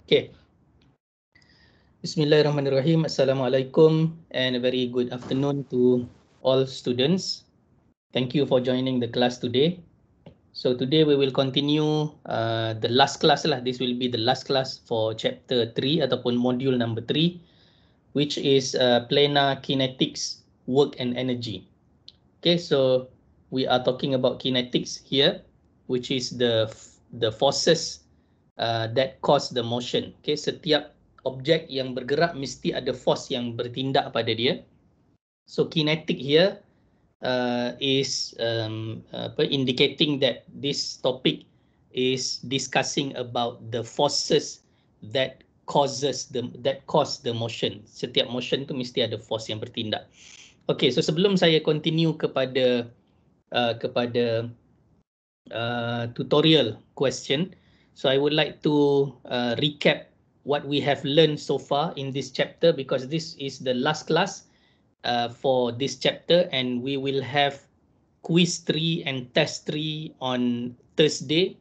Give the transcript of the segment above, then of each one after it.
Okay. Bismillahirrahmanirrahim. Assalamualaikum and a very good afternoon to all students. Thank you for joining the class today. So today we will continue the last class lah. This will be the last class for chapter 3 ataupun module number 3, which is planar kinetics, work and energy. Okay, so we are talking about kinetics here, which is the forces that cause the motion. Okay, setiap objek yang bergerak mesti ada force yang bertindak pada dia. So kinetic here is indicating that this topic is discussing about the forces that cause the motion. Setiap motion tu mesti ada force yang bertindak. Okay, so sebelum saya continue kepada tutorial question, so I would like to recap what we have learned so far in this chapter, because this is the last class for this chapter, and we will have quiz 3 and test 3 on Thursday.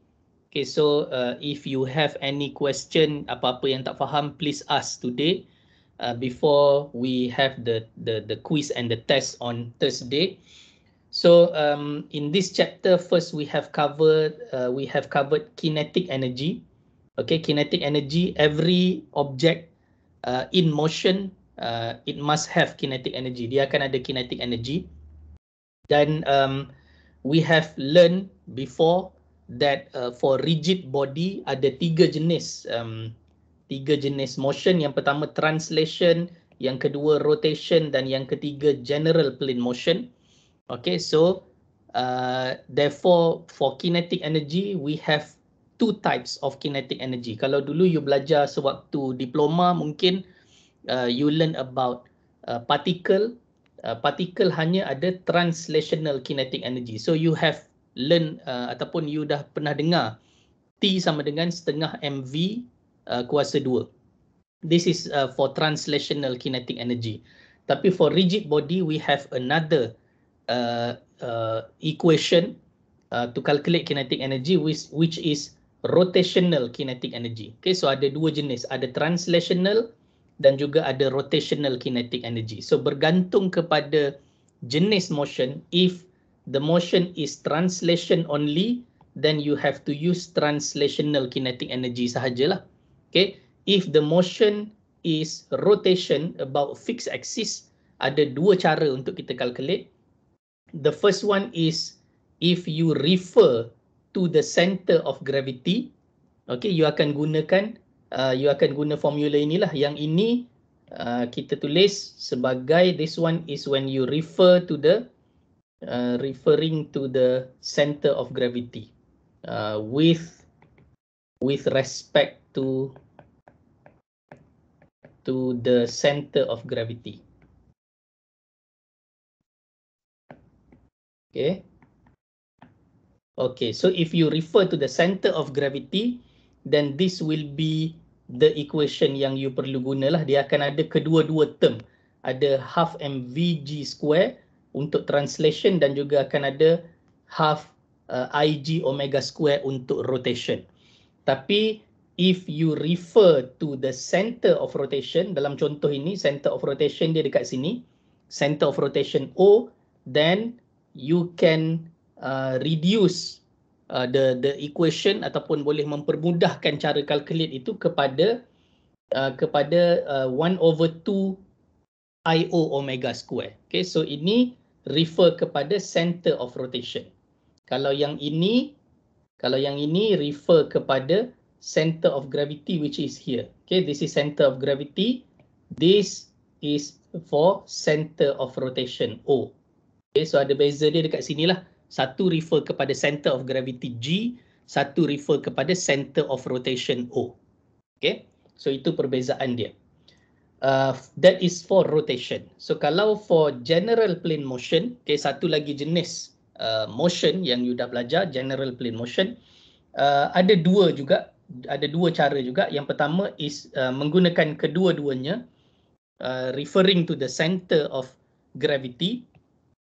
Okay, so if you have any question, apa-apa yang tak faham, please ask today before we have the quiz and the test on Thursday. So in this chapter, first we have covered kinetic energy. Okay, kinetic energy. Every object in motion, it must have kinetic energy. Dia akan ada kinetic energy. Dan we have learned before that for rigid body ada tiga jenis motion. Yang pertama translation, yang kedua rotation, dan yang ketiga general plane motion. Okay, so therefore for kinetic energy we have two types of kinetic energy. Kalau dulu you belajar sewaktu diploma, mungkin you learn about particle. Particle hanya ada translational kinetic energy. So you have learn ataupun you dah pernah dengar T sama dengan setengah mv kuasa 2. This is for translational kinetic energy. Tapi for rigid body we have another equation to calculate kinetic energy, which is rotational kinetic energy. Okay, so ada dua jenis, ada translational dan juga ada rotational kinetic energy. So bergantung kepada jenis motion. If the motion is translation only, then you have to use translational kinetic energy sahajalah. Okay, if the motion is rotation about fixed axis, ada dua cara untuk kita calculate. The first one is if you refer to the center of gravity. Okay, you akan guna formula inilah. Yang ini kita tulis sebagai, this one is when you refer to the referring to the center of gravity with respect to the center of gravity. Okay. Okay, so if you refer to the center of gravity, then this will be the equation yang you perlu gunalah. Dia akan ada kedua-dua term. Ada half mvg square untuk translation dan juga akan ada half ig omega square untuk rotation. Tapi if you refer to the center of rotation, dalam contoh ini center of rotation dia dekat sini, center of rotation O, then you can reduce the equation ataupun boleh mempermudahkan cara calculate itu kepada 1/2 IO omega square. Okay, so ini refer kepada center of rotation. Kalau yang ini refer kepada center of gravity, which is here. Okay, this is center of gravity. This is for center of rotation O. Okay, so ada beza dia dekat sini lah. Satu refer kepada center of gravity G, satu refer kepada center of rotation O. Okay, so itu perbezaan dia. That is for rotation. So kalau for general plane motion, okay, satu lagi jenis motion yang you dah belajar, general plane motion, ada dua cara juga. Yang pertama is menggunakan kedua-duanya, referring to the center of gravity.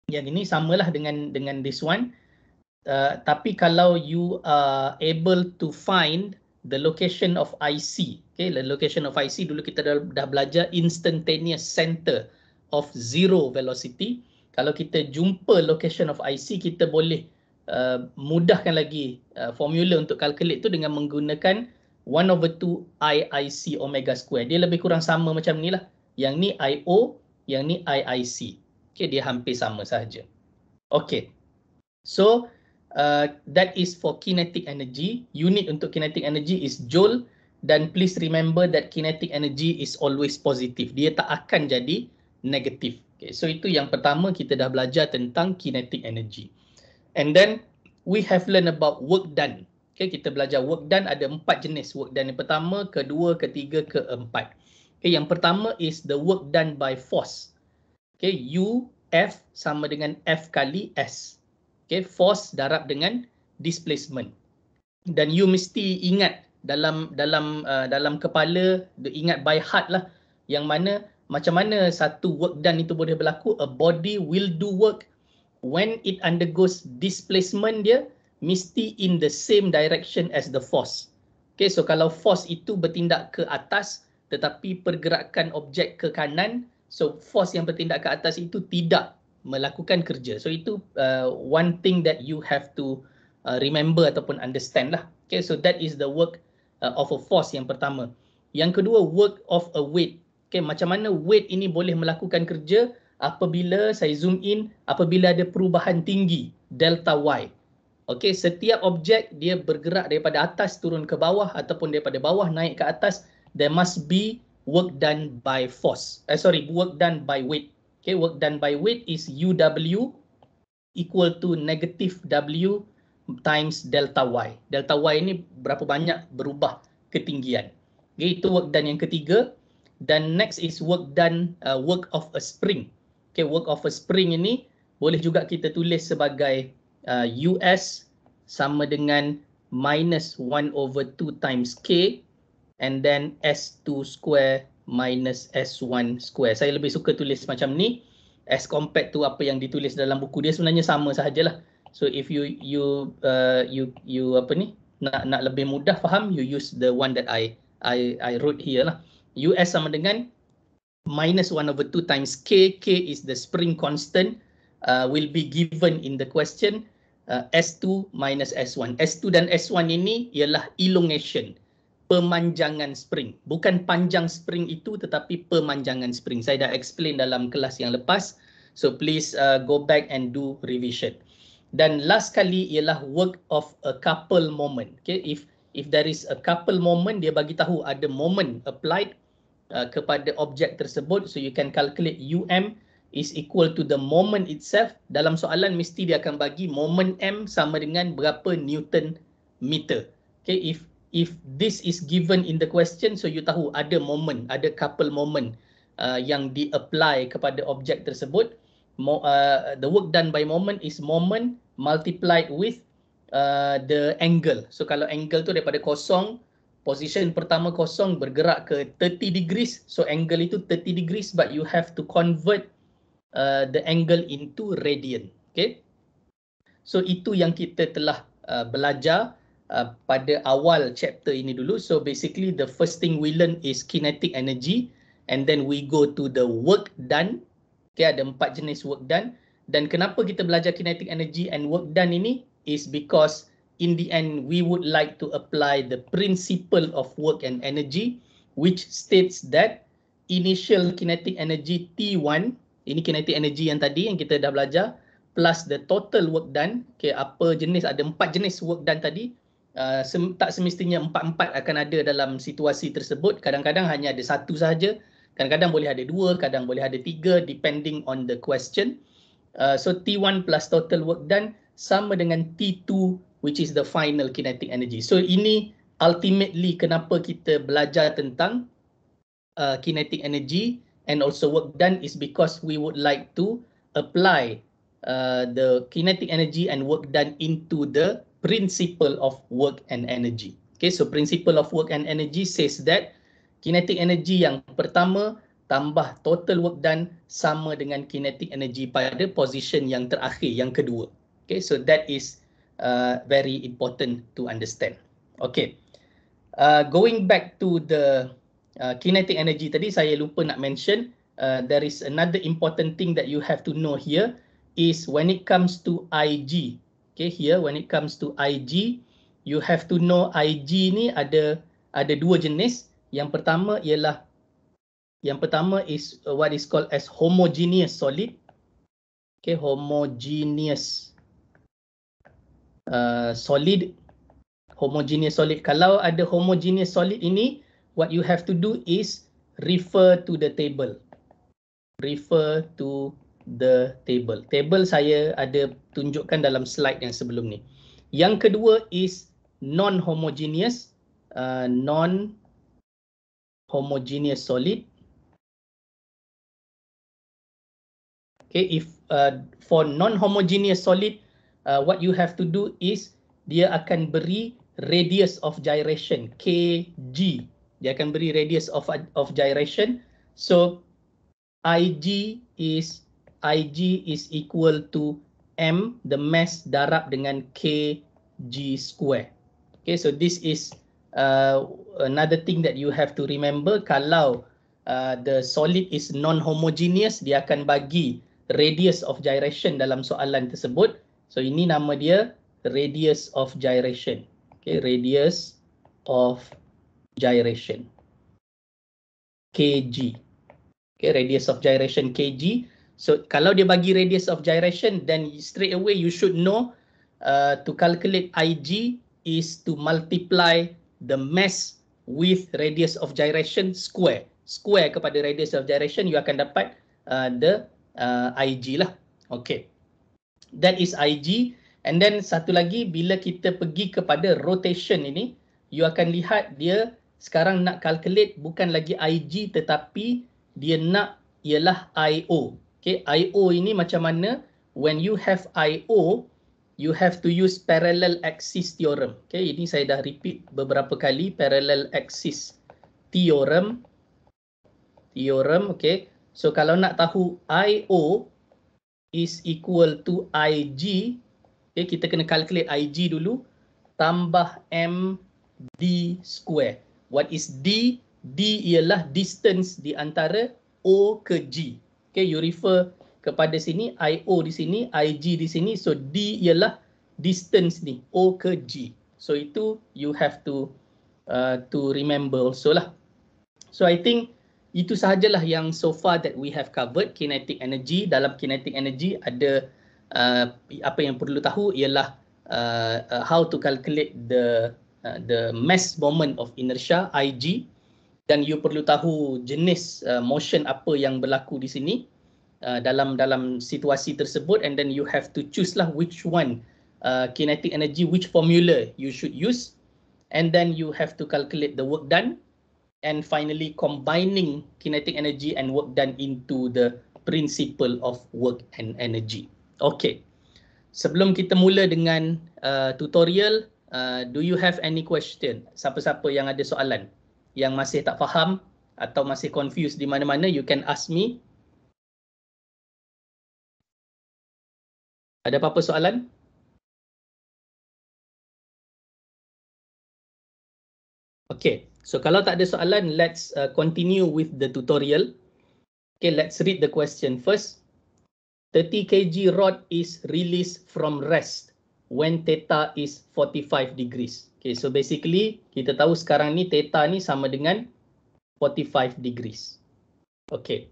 Yang ini samalah dengan this one, tapi kalau you are able to find the location of IC, Okay, the location of IC dulu kita dah belajar instantaneous center of zero velocity. Kalau kita jumpa location of IC, kita boleh mudahkan lagi formula untuk calculate tu dengan menggunakan 1/2 IIC omega square. Dia lebih kurang sama macam ni lah. Yang ni IO, yang ni IIC. Okay, dia hampir sama sahaja. Okay, so that is for kinetic energy. Unit untuk kinetic energy is joule. Dan please remember that kinetic energy is always positive. Dia tak akan jadi negatif. Okay, so itu yang pertama, kita dah belajar tentang kinetic energy. And then we have learned about work done. Okay, kita belajar work done ada 4 jenis work done. Yang pertama, kedua, ketiga, keempat. Okay, yang pertama is the work done by force. Okay, U, F sama dengan F kali S. Okay, force darab dengan displacement. Dan you mesti ingat dalam kepala, ingat by heart lah, yang mana macam mana satu work done itu boleh berlaku. A body will do work when it undergoes displacement, dia mesti in the same direction as the force. Okay, so kalau force itu bertindak ke atas tetapi pergerakan objek ke kanan, so force yang bertindak ke atas itu tidak melakukan kerja. So itu one thing that you have to remember ataupun understand lah. Okay, so that is the work of a force yang pertama. Yang kedua, work of a weight. Okay, macam mana weight ini boleh melakukan kerja apabila saya zoom in, apabila ada perubahan tinggi delta Y. Okay, setiap objek dia bergerak daripada atas turun ke bawah ataupun daripada bawah naik ke atas, there must be work done by force. Work done by weight. Okay, work done by weight is UW equal to negative W times delta Y. Delta Y ini berapa banyak berubah ketinggian. Okay, itu work done yang ketiga. Dan next is work done, work of a spring. Okay, work of a spring ini boleh juga kita tulis sebagai US sama dengan minus 1/2 times K and then S2 square minus S1 square. Saya lebih suka tulis macam ni as compared to apa yang ditulis dalam buku. Dia sebenarnya sama sahajalah. So if you apa ni nak lebih mudah faham, you use the one that I wrote here lah. US sama dengan minus 1/2 times K. K is the spring constant, will be given in the question. S2 minus S1. S2 dan S1 ini ialah elongation, pemanjangan spring. Bukan panjang spring itu tetapi pemanjangan spring. Saya dah explain dalam kelas yang lepas. So please go back and do revision. Dan last kali ialah work of a couple moment. Okay, if there is a couple moment, dia bagi tahu ada moment applied kepada objek tersebut. So you can calculate UM is equal to the moment itself. Dalam soalan mesti dia akan bagi moment M sama dengan berapa Newton meter. Okay, if this is given in the question, so you tahu ada moment, ada couple moment yang di-apply kepada objek tersebut. The work done by moment is moment multiplied with the angle. So kalau angle tu daripada kosong, position pertama kosong bergerak ke 30 degrees. So angle itu 30 degrees, but you have to convert the angle into radian. Okay. So itu yang kita telah belajar pada awal chapter ini dulu. So basically the first thing we learn is kinetic energy, and then we go to the work done. Okay, ada 4 jenis work done. Dan kenapa kita belajar kinetic energy and work done ini is because in the end we would like to apply the principle of work and energy, which states that initial kinetic energy T1, ini kinetic energy yang tadi yang kita dah belajar, plus the total work done. Okay, apa jenis, ada 4 jenis work done tadi. Tak semestinya 4-4 akan ada dalam situasi tersebut. Kadang-kadang hanya ada 1 sahaja. Kadang-kadang boleh ada 2, kadang boleh ada 3 depending on the question. So T1 plus total work done sama dengan T2, which is the final kinetic energy. So ini ultimately kenapa kita belajar tentang kinetic energy and also work done is because we would like to apply the kinetic energy and work done into the principle of work and energy. Okay, so principle of work and energy says that kinetic energy yang pertama tambah total work done sama dengan kinetic energy pada position yang terakhir, yang kedua. Okay, so that is very important to understand. Okay, Going back to the kinetic energy tadi, saya lupa nak mention, there is another important thing that you have to know here is when it comes to Ig. Okay, here when it comes to Ig, you have to know Ig ni ada dua jenis. Yang pertama is what is called as homogeneous solid. Okay, homogeneous solid. Homogeneous solid. Kalau ada homogeneous solid ini, what you have to do is refer to the table. Refer to the table. Table saya ada tunjukkan dalam slide yang sebelum ni. Yang kedua is non-homogeneous. Non-homogeneous solid. Okay, if for non-homogeneous solid, what you have to do is dia akan beri radius of gyration kg. Dia akan beri radius of gyration. So Ig is equal to m, the mass darab dengan kg square. Okay, so this is another thing that you have to remember. Kalau the solid is non-homogeneous, dia akan bagi radius of gyration dalam soalan tersebut. So ini nama dia radius of gyration. Okay, radius of gyration kg. Okay, radius of gyration kg. So kalau dia bagi radius of gyration, then straight away you should know to calculate Ig is to multiply the mass with radius of gyration square. Square kepada radius of gyration, you akan dapat the Ig lah. Okay, that is Ig. And then satu lagi, bila kita pergi kepada rotation ini, you akan lihat dia sekarang nak calculate bukan lagi Ig tetapi dia nak ialah IO. Okay, IO ini macam mana? When you have IO, you have to use parallel axis theorem. Okay, ini saya dah repeat beberapa kali, parallel axis theorem. Okay, so kalau nak tahu IO is equal to Ig, okay, kita kena calculate Ig dulu, tambah md square. What is d? D ialah distance di antara O ke G. Okay, you refer kepada sini, IO di sini, Ig di sini. So D ialah distance ni, O ke G. So itu you have to remember also lah. So I think itu sahajalah yang so far that we have covered kinetic energy. Dalam kinetic energy ada apa yang perlu tahu ialah how to calculate the mass moment of inertia Ig. Dan you perlu tahu jenis motion apa yang berlaku di sini dalam situasi tersebut, and then you have to choose lah which one kinetic energy, which formula you should use, and then you have to calculate the work done, and finally combining kinetic energy and work done into the principle of work and energy. Okay, sebelum kita mula dengan tutorial, do you have any question? Siapa-siapa yang ada soalan, yang masih tak faham atau masih confused di mana-mana, you can ask me. Ada apa-apa soalan? Okay, so kalau tak ada soalan, let's continue with the tutorial. Okay, let's read the question first. 30 kg rod is released from rest when theta is 45 degrees. Okay, so basically kita tahu sekarang ni theta ni sama dengan 45 degrees. Okay.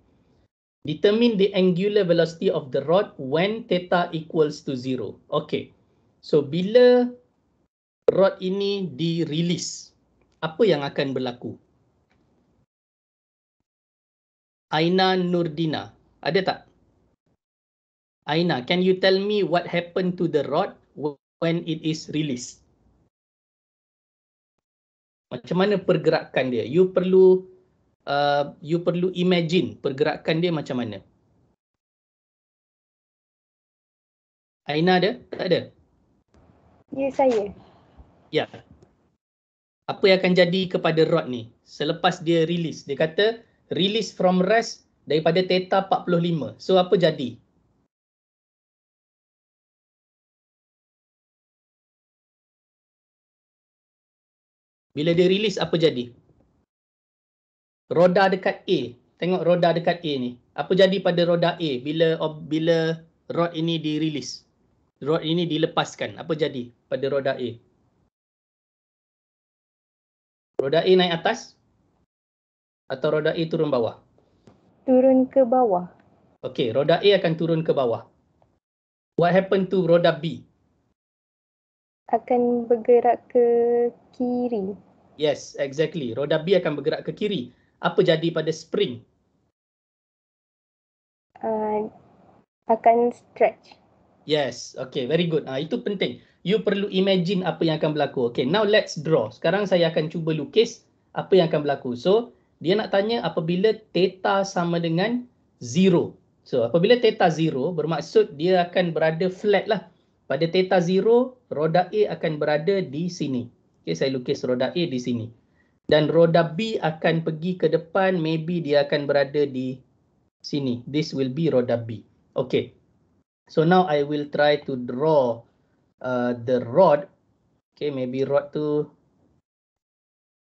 Determine the angular velocity of the rod when theta equals to 0. Okay. So bila rod ini di-release, apa yang akan berlaku? Aina Nurdina, ada tak? Aina, can you tell me what happened to the rod when it is released? Macam mana pergerakan dia? You perlu imagine pergerakan dia macam mana. Aina ada? Tak ada? Ya, saya. Ya. Apa yang akan jadi kepada rod ni selepas dia release? Dia kata release from rest daripada theta 45. So apa jadi? Bila dia release apa jadi? Roda dekat A. Tengok roda dekat A ni. Apa jadi pada roda A bila rod ini di-release? Rod ini dilepaskan. Apa jadi pada roda A? Roda A naik atas atau roda A turun bawah? Turun ke bawah. Okey, roda A akan turun ke bawah. What happened to roda B? Akan bergerak ke kiri. Yes, exactly. Roda B akan bergerak ke kiri. Apa jadi pada spring? Akan stretch. Yes, okay, very good. Itu penting. You perlu imagine apa yang akan berlaku. Okay, now let's draw. Sekarang saya akan cuba lukis apa yang akan berlaku. So, dia nak tanya apabila theta sama dengan 0. So, apabila theta 0, bermaksud dia akan berada flat lah. Pada theta 0, roda A akan berada di sini. Okay, saya lukis roda A di sini. Dan roda B akan pergi ke depan, maybe dia akan berada di sini. This will be roda B. Okay. So now I will try to draw the rod. Okay, maybe rod tu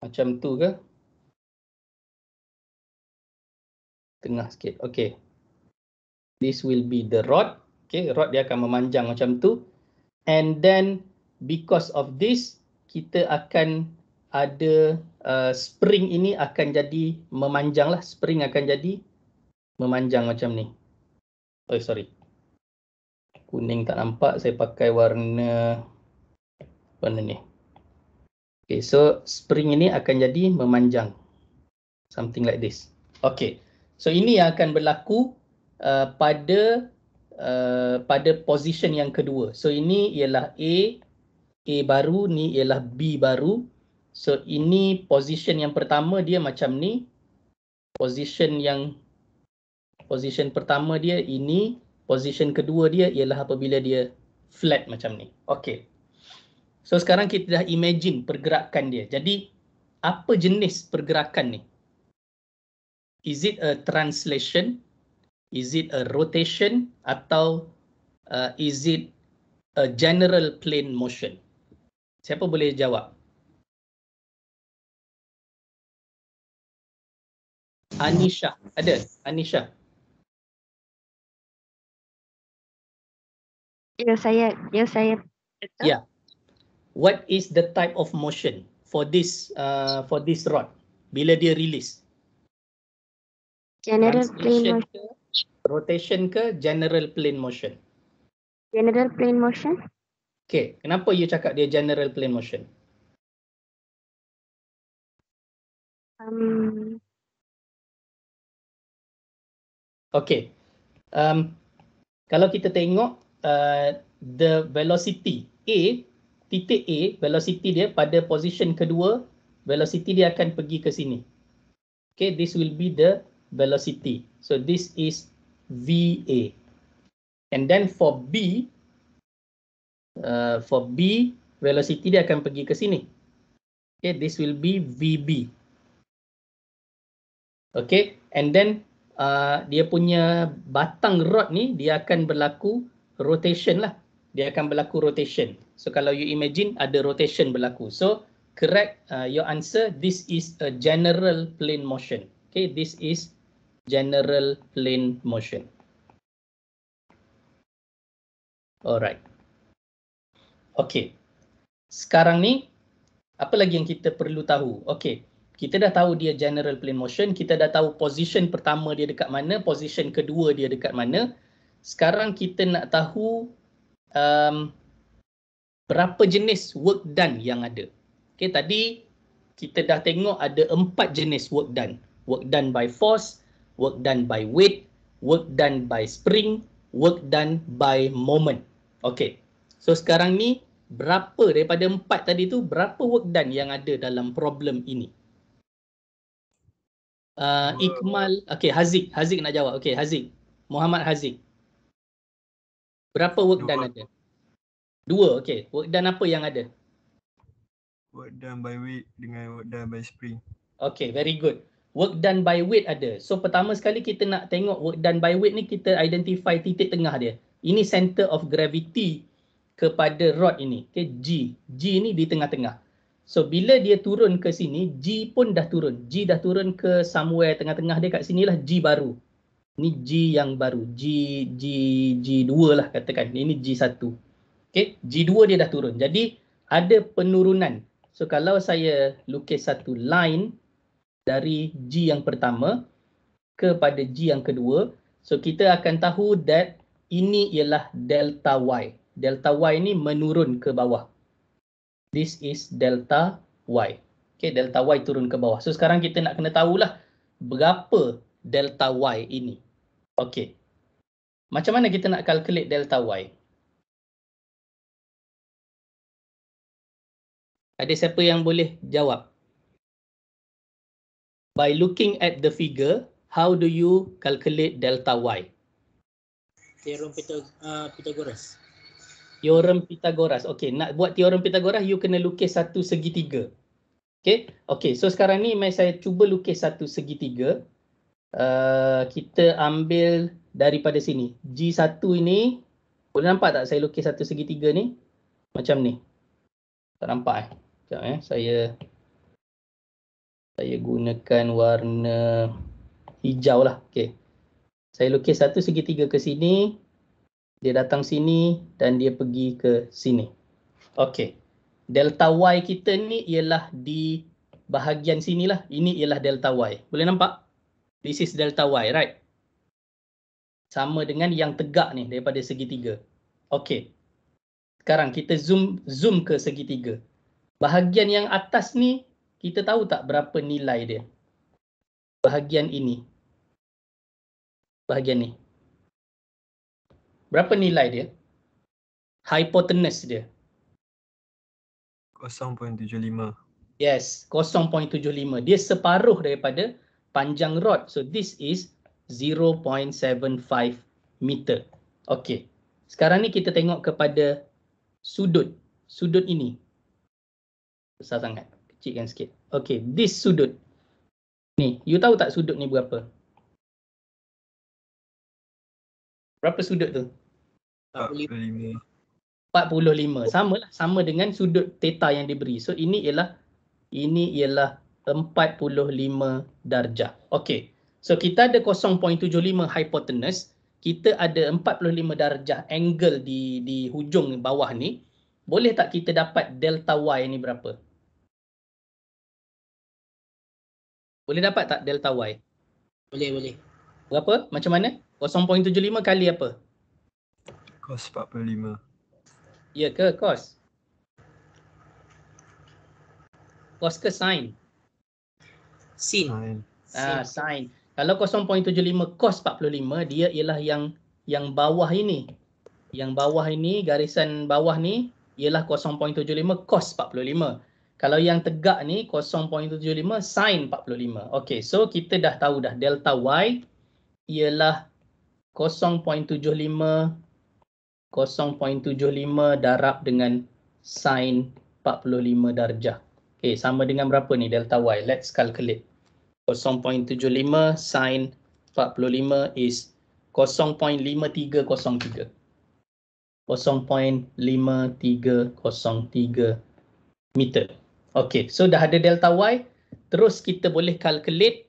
macam tu ke? Tengah sikit. Okay. This will be the rod. Okay, rod dia akan memanjang macam tu. And then because of this, kita akan ada spring ini akan jadi memanjang lah. Spring akan jadi memanjang macam ni. Oh, sorry. Kuning tak nampak. Saya pakai warna ni. Okay, so spring ini akan jadi memanjang. Something like this. Okay, so ini yang akan berlaku pada position yang kedua. So ini ialah A baru, ni ialah B baru. So ini position yang pertama dia macam ni. Position pertama dia ini, position kedua dia ialah apabila dia flat macam ni. Okay. So sekarang kita dah imagine pergerakan dia. Jadi apa jenis pergerakan ni? Is it a translation? Is it a rotation? Atau is it a general plane motion? Siapa boleh jawab? Anisha. Ada? Anisha. Ya, saya. Yeah. What is the type of motion for this rod bila dia release? General Translation plane motion. ke, rotation ke, general plane motion? General plane motion. Okay, kenapa you cakap dia general plane motion? Okay, kalau kita tengok the velocity A, titik A, velocity dia pada position kedua, velocity dia akan pergi ke sini. Okay, this will be the velocity. So this is VA. And then for B, velocity dia akan pergi ke sini. Okay, this will be VB. Okay, and then dia punya batang rod ni dia akan berlaku rotation lah. Dia akan berlaku rotation. So kalau you imagine ada rotation berlaku. So correct your answer. This is a general plane motion. Okay, this is general plane motion. Alright. Okay. Sekarang ni apa lagi yang kita perlu tahu? Okay. Kita dah tahu dia general plane motion, kita dah tahu position pertama dia dekat mana, position kedua dia dekat mana. Sekarang kita nak tahu berapa jenis work done yang ada. Okay, tadi kita dah tengok ada 4 jenis work done. Work done by force, work done by weight, work done by spring, work done by moment. Okay, so sekarang ni berapa daripada 4 tadi tu, berapa work done yang ada dalam problem ini? Ikmal, okay, Haziq nak jawab. Okay, Haziq, Muhammad Haziq. Berapa work done ada? 2, okay. Work done apa yang ada? Work done by weight dengan work done by spring. Okay, very good. Work done by weight ada. So pertama sekali kita nak tengok work done by weight ni, kita identify titik tengah dia. Ini center of gravity kepada rod ini. Okay, G. G ni di tengah-tengah. So bila dia turun ke sini, G pun dah turun. G dah turun ke somewhere tengah-tengah dia kat sinilah G baru. Ni G yang baru. G2 lah katakan. Ini G1. Okay, G2 dia dah turun. Jadi ada penurunan. So kalau saya lukis satu line dari G yang pertama kepada G yang kedua, so kita akan tahu that ini ialah delta Y. Delta Y ni menurun ke bawah. This is delta Y. Okay, delta Y turun ke bawah. So sekarang kita nak kena tahulah berapa delta Y ini. Okay. Macam mana kita nak calculate delta Y? Ada siapa yang boleh jawab? By looking at the figure, how do you calculate delta Y? Teorem Pythagoras. Teorem Pythagoras. Okey, nak buat teorem Pythagoras, you kena lukis satu segitiga. Okey, okey. So sekarang ni saya cuba lukis satu segitiga. Kita ambil daripada sini. G1 ini, boleh nampak tak saya lukis satu segitiga ni? Macam ni. Tak nampak Sekejap saya gunakan warna hijau lah. Okey. Saya lukis satu segitiga ke sini. Dia datang sini dan dia pergi ke sini. Okey. Delta Y kita ni ialah di bahagian sinilah. Ini ialah delta Y. Boleh nampak? This is delta Y, right? Sama dengan yang tegak ni daripada segitiga. Okey. Sekarang kita zoom ke segitiga. Bahagian yang atas ni, kita tahu tak berapa nilai dia? Bahagian ini. Bahagian ni. Berapa nilai dia? Hypotenuse dia. 0.75. Yes, 0.75. Dia separuh daripada panjang rod. So this is 0.75 meter. Okey. Sekarang ni kita tengok kepada sudut. Sudut ini. Besar sangat. Kecilkan sikit. Okey, this sudut. Ni, you tahu tak sudut ni berapa? Berapa sudut tu? 45. 45. Sama dengan sudut theta yang diberi. So ini ialah 45 darjah. Okey. So kita ada 0.75 hypotenuse, kita ada 45 darjah angle di hujung bawah ni. Boleh tak kita dapat delta Y ni berapa? Boleh dapat tak delta Y? Boleh. Berapa? Macam mana? 0.75 kali apa? Cos 45. Ya ke cos? Cos ke sin? Sin. Sin. Kalau 0.75 cos 45, dia ialah yang bawah ini. Yang bawah ini, garisan bawah ni ialah 0.75 cos 45. Kalau yang tegak ni 0.75 sin 45. Okey, so kita dah tahu dah delta Y ialah 0.75 darab dengan sin 45 darjah. Okey, sama dengan berapa ni delta Y? Let's calculate. 0.75 sin 45 is 0.5303. 0.5303 meter. Okey, so dah ada delta Y. Terus kita boleh calculate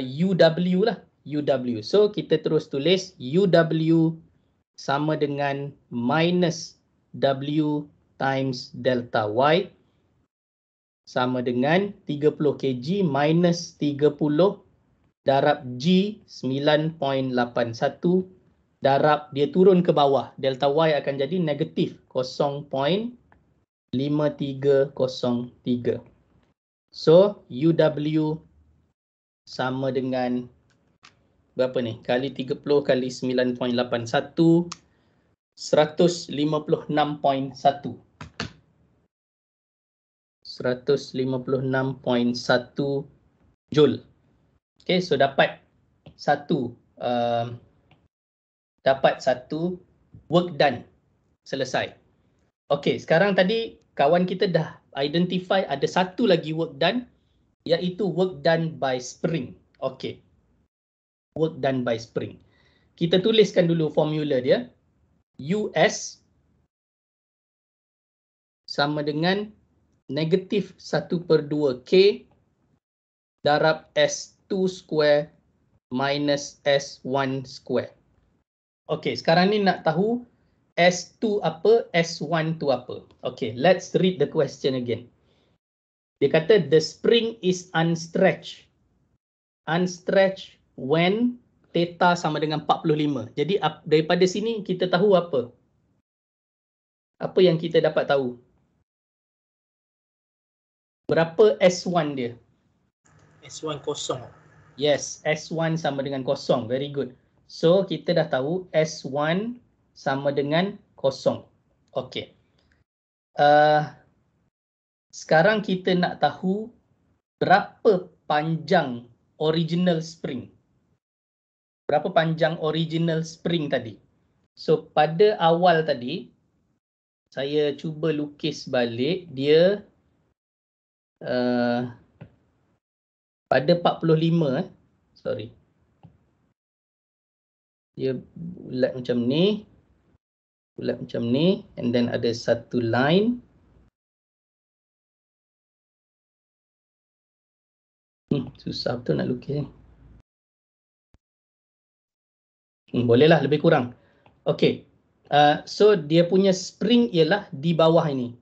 UW lah. UW. So kita terus tulis UW sama dengan minus W times delta Y sama dengan 30 kg minus 30 darab G 9.81 darab dia turun ke bawah. Delta Y akan jadi negatif 0.5303. So UW sama dengan berapa ni? Kali 30 kali 9.81 156.1. 156.1 joule. Okay, so dapat satu work done. Selesai. Okay, sekarang tadi kawan kita dah identify ada satu lagi work done, iaitu work done by spring. Okay. Work done by spring. Kita tuliskan dulu formula dia. US sama dengan negatif 1/2K darab S2 square minus S1 square. Okey, sekarang ni nak tahu S2 apa, S1 tu apa. Okay, let's read the question again. Dia kata the spring is unstretched. Unstretched when theta sama dengan 45. Jadi daripada sini kita tahu apa? Apa yang kita dapat tahu? Berapa S1 dia? S1 kosong. Yes, S1 sama dengan kosong. Very good. So kita dah tahu S1 sama dengan kosong. Okey. Sekarang kita nak tahu berapa panjang original spring. Berapa panjang original spring tadi? So pada awal tadi saya cuba lukis balik dia pada 45 sorry. Dia bulat macam ni. Bulat macam ni and then ada satu line. Susah betul nak lukis ni. Bolehlah lebih kurang. Okey. So dia punya spring ialah di bawah ini.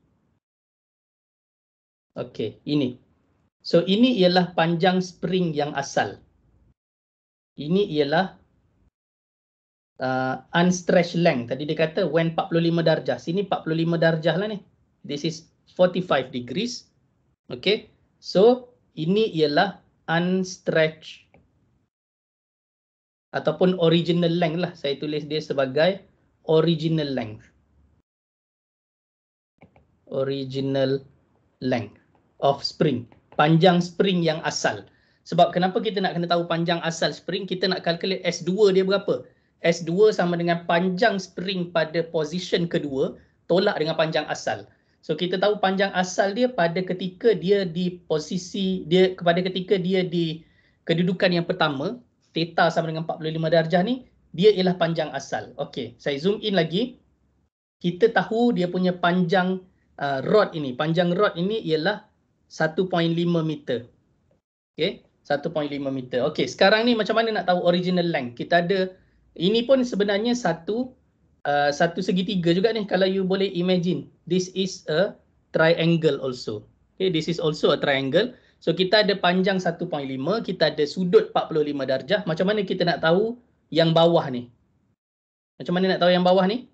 Okey, ini. So ini ialah panjang spring yang asal. Ini ialah unstretched length. Tadi dia kata when 45 darjah. Sini 45 darjah lah ni. This is 45 degrees. Okay. So ini ialah unstretched ataupun original length lah. Saya tulis dia sebagai original length. Original length of spring. Panjang spring yang asal. Sebab kenapa kita nak kena tahu panjang asal spring? Kita nak calculate S2 dia berapa? S2 sama dengan panjang spring pada position kedua tolak dengan panjang asal. So kita tahu panjang asal dia pada ketika dia di posisi dia kepada ketika dia di kedudukan yang pertama, theta sama dengan 45 darjah ni, dia ialah panjang asal. Okey, saya zoom in lagi. Kita tahu dia punya panjang rod ini. Panjang rod ini ialah 1.5 meter. Okey, 1.5 meter. Okey, sekarang ni macam mana nak tahu original length? Kita ada ini pun sebenarnya satu segitiga juga ni kalau you boleh imagine. This is a triangle also. Okay, this is also a triangle. So kita ada panjang 1.5, kita ada sudut 45 darjah. Macam mana kita nak tahu yang bawah ni? Macam mana nak tahu yang bawah ni?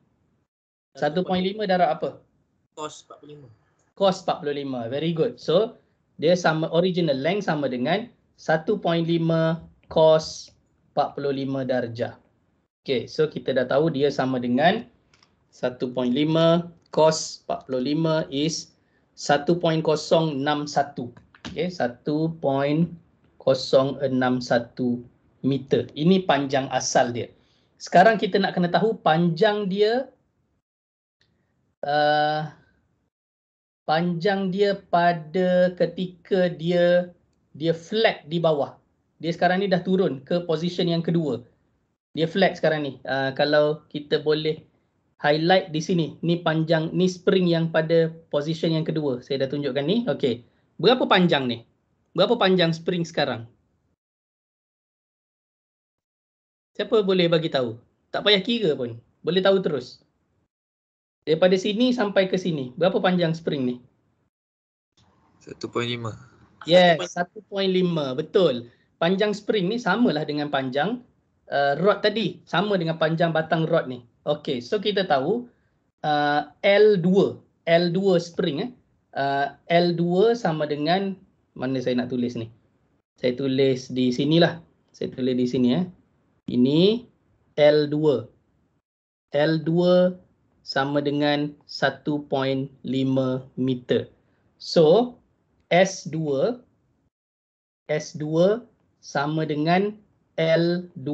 1.5 darab apa? Cos 45. Cos 45. Very good. So dia sama original length sama dengan 1.5 cos 45 darjah. Okay, so kita dah tahu dia sama dengan 1.5 cos 45 is 1.061. Okay, 1.061 meter. Ini panjang asal dia. Sekarang kita nak kena tahu panjang dia pada ketika dia flat di bawah. Dia sekarang ni dah turun ke position yang kedua. Dia flat sekarang ni. Kalau kita boleh highlight di sini. Ni panjang, ni spring yang pada position yang kedua. Saya dah tunjukkan ni. Okey. Berapa panjang ni? Berapa panjang spring sekarang? Siapa boleh bagi tahu? Tak payah kira pun. Boleh tahu terus. Daripada sini sampai ke sini. Berapa panjang spring ni? 1.5. Yes, 1.5. Betul. Panjang spring ni samalah dengan panjang rod tadi. Sama dengan panjang batang rod ni. Okey, so kita tahu L2. L2 spring. L2 sama dengan, mana saya nak tulis ni? Saya tulis di sinilah. Saya tulis di sini. Ini L2. L2 sama dengan 1.5 meter. So, S2 sama dengan L2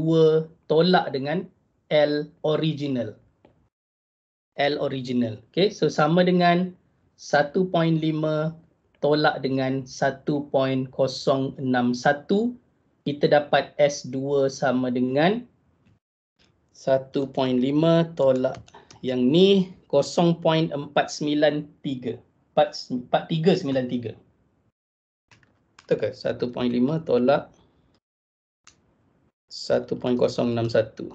tolak dengan L original. L original. Okay, so sama dengan 1.5 tolak dengan 1.061. Kita dapat S2 sama dengan 1.5 tolak yang ni 0.493. 4393. Betul ke? 1.5 tolak 1.061.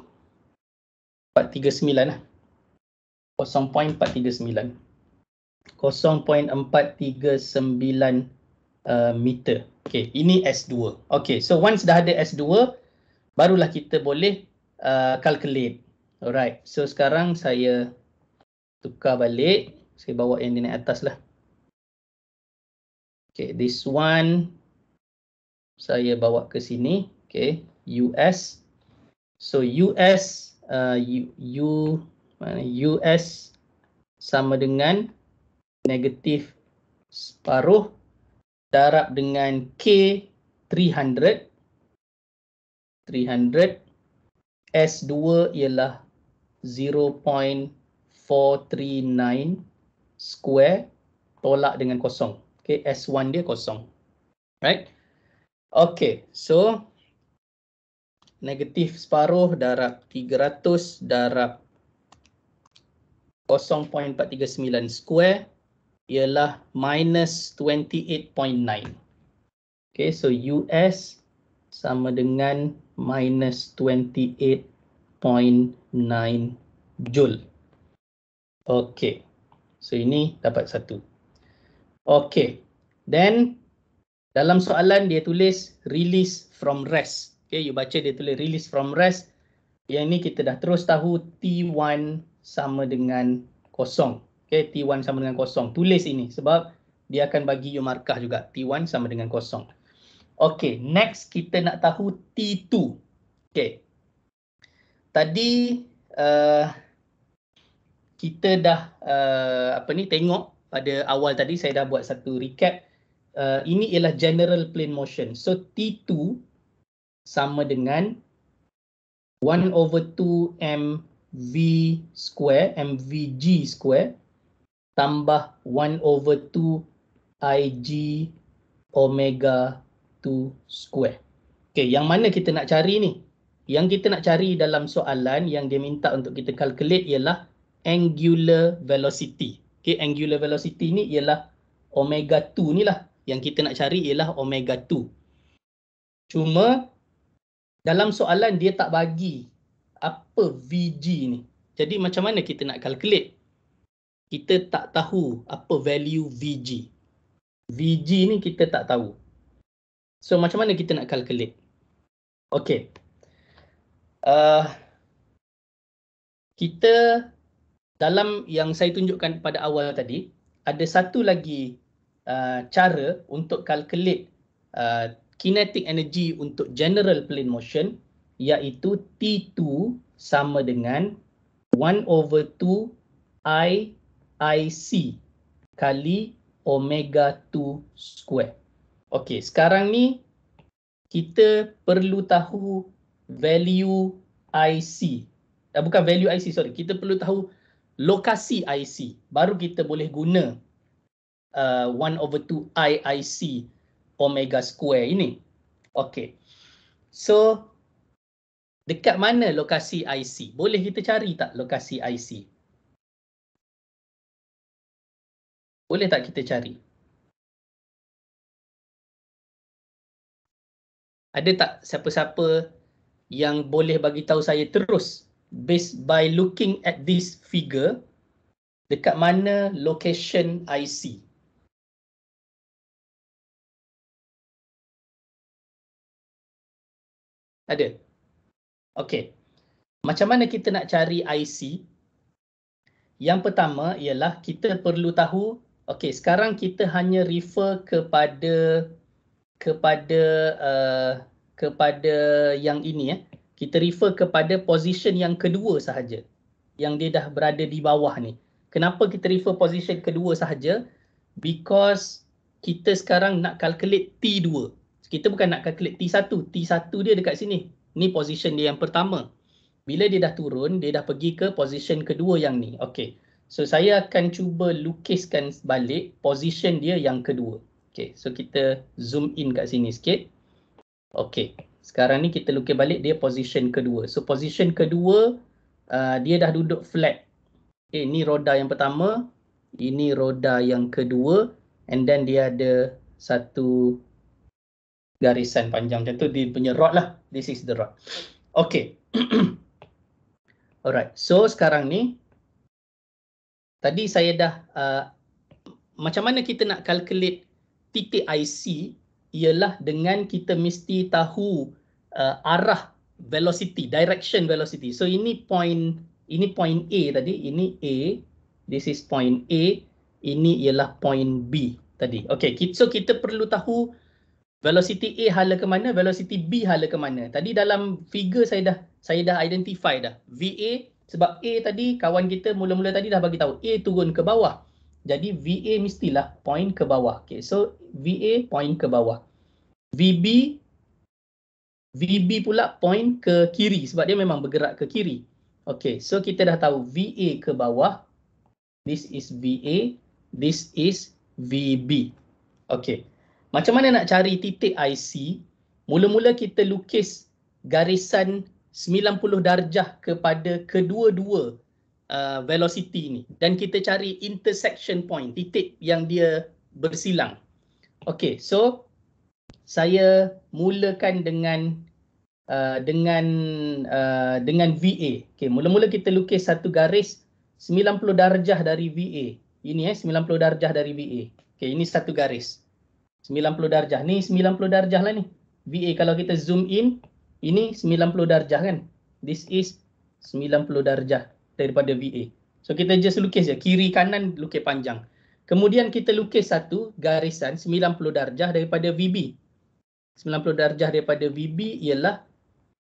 439 lah. 0.439. 0.439 meter. Okay, ini S2. Okay, so once dah ada S2, barulah kita boleh calculate. Alright, so sekarang saya tukar balik. Saya bawa yang di naik atas lah. Okay, this one saya bawa ke sini. Okay, US. So US, US sama dengan negatif separuh darab dengan K 300. S2 ialah 0.439 square tolak dengan kosong. Okay, S1 dia kosong. Right? Okay, so negatif separuh darab 300 darab 0.439 square ialah minus 28.9. Okay, so US sama dengan minus 28.9 joule. Okay, so ini dapat satu. Okay, then dalam soalan dia tulis release from rest. Okay, you baca dia tulis release from rest. Yang ni kita dah terus tahu T1 sama dengan kosong. Okay, T1 sama dengan kosong. Tulis ini sebab dia akan bagi you markah juga. T1 sama dengan kosong. Okay, next kita nak tahu T2. Okay, tadi kita dah tengok pada awal tadi saya dah buat satu recap. Ini ialah general plane motion. So T2 sama dengan 1/2 mv square, mvg square tambah 1/2 ig omega 2 square. Okay, yang mana kita nak cari ni? Yang kita nak cari dalam soalan yang dia minta untuk kita calculate ialah angular velocity. Okay, angular velocity ni ialah omega 2 ni lah. Yang kita nak cari ialah omega 2. Cuma dalam soalan dia tak bagi apa VG ni. Jadi macam mana kita nak calculate? Kita tak tahu apa value VG. VG ni kita tak tahu. So macam mana kita nak calculate? Okay. Kita dalam yang saya tunjukkan pada awal tadi, ada satu lagi cara untuk calculate kinetic energy untuk general plane motion, iaitu T2 sama dengan 1/2 IIC kali omega 2 square. Okey, sekarang ni kita perlu tahu value IC. Bukan value IC, sorry. Kita perlu tahu lokasi IC. Baru kita boleh guna 1/2 IIC omega square ini. Okey. So, dekat mana lokasi IC? Boleh kita cari tak lokasi IC? Boleh tak kita cari? Ada tak siapa-siapa yang boleh bagi tahu saya terus based by looking at this figure, dekat mana location IC? Ada? Okey. Macam mana kita nak cari IC? Yang pertama ialah kita perlu tahu, okey, sekarang kita hanya refer kepada yang ini. Kita refer kepada position yang kedua sahaja, yang dia dah berada di bawah ni. Kenapa kita refer position kedua sahaja? Because kita sekarang nak calculate T2. Kita bukan nak calculate T1. T1 dia dekat sini. Ni position dia yang pertama. Bila dia dah turun, dia dah pergi ke position kedua yang ni. Okey. So saya akan cuba lukiskan balik position dia yang kedua. Okey, so kita zoom in kat sini sikit. Okey, sekarang ni kita lukis balik dia position kedua. So position kedua dia dah duduk flat. Okey, ni roda yang pertama, Ini roda yang kedua. And then dia ada satu garisan panjang macam tu. Dia punya rod lah. This is the rod. Okay. Alright. So sekarang ni, tadi saya dah, macam mana kita nak calculate titik IC ialah dengan kita mesti tahu arah velocity, direction velocity. So ini point A tadi, ini A, this is point A, ini ialah point B tadi. Okay, so kita perlu tahu velocity A hala ke mana, velocity B hala ke mana. Tadi dalam figure saya dah identify dah. VA, sebab A tadi kawan kita mula-mula tadi dah bagi tahu A turun ke bawah. Jadi VA mestilah point ke bawah. Okay, so VA point ke bawah. VB pula point ke kiri sebab dia memang bergerak ke kiri. Okay, so kita dah tahu VA ke bawah. This is VA, this is VB. Okay, macam mana nak cari titik IC? Mula-mula kita lukis garisan 90 darjah kepada kedua-dua velocity ni. Dan kita cari intersection point, titik yang dia bersilang. Okay, so saya mulakan dengan VA. Okay, mula-mula kita lukis satu garis 90 darjah dari VA. Ini 90 darjah dari VA. Okay, ini satu garis. 90 darjah. Ni 90 darjah lah ni. VA kalau kita zoom in, ini 90 darjah kan. This is 90 darjah daripada VA. So kita just lukis je. Kiri kanan lukis panjang. Kemudian kita lukis satu garisan 90 darjah daripada VB. 90 darjah daripada VB ialah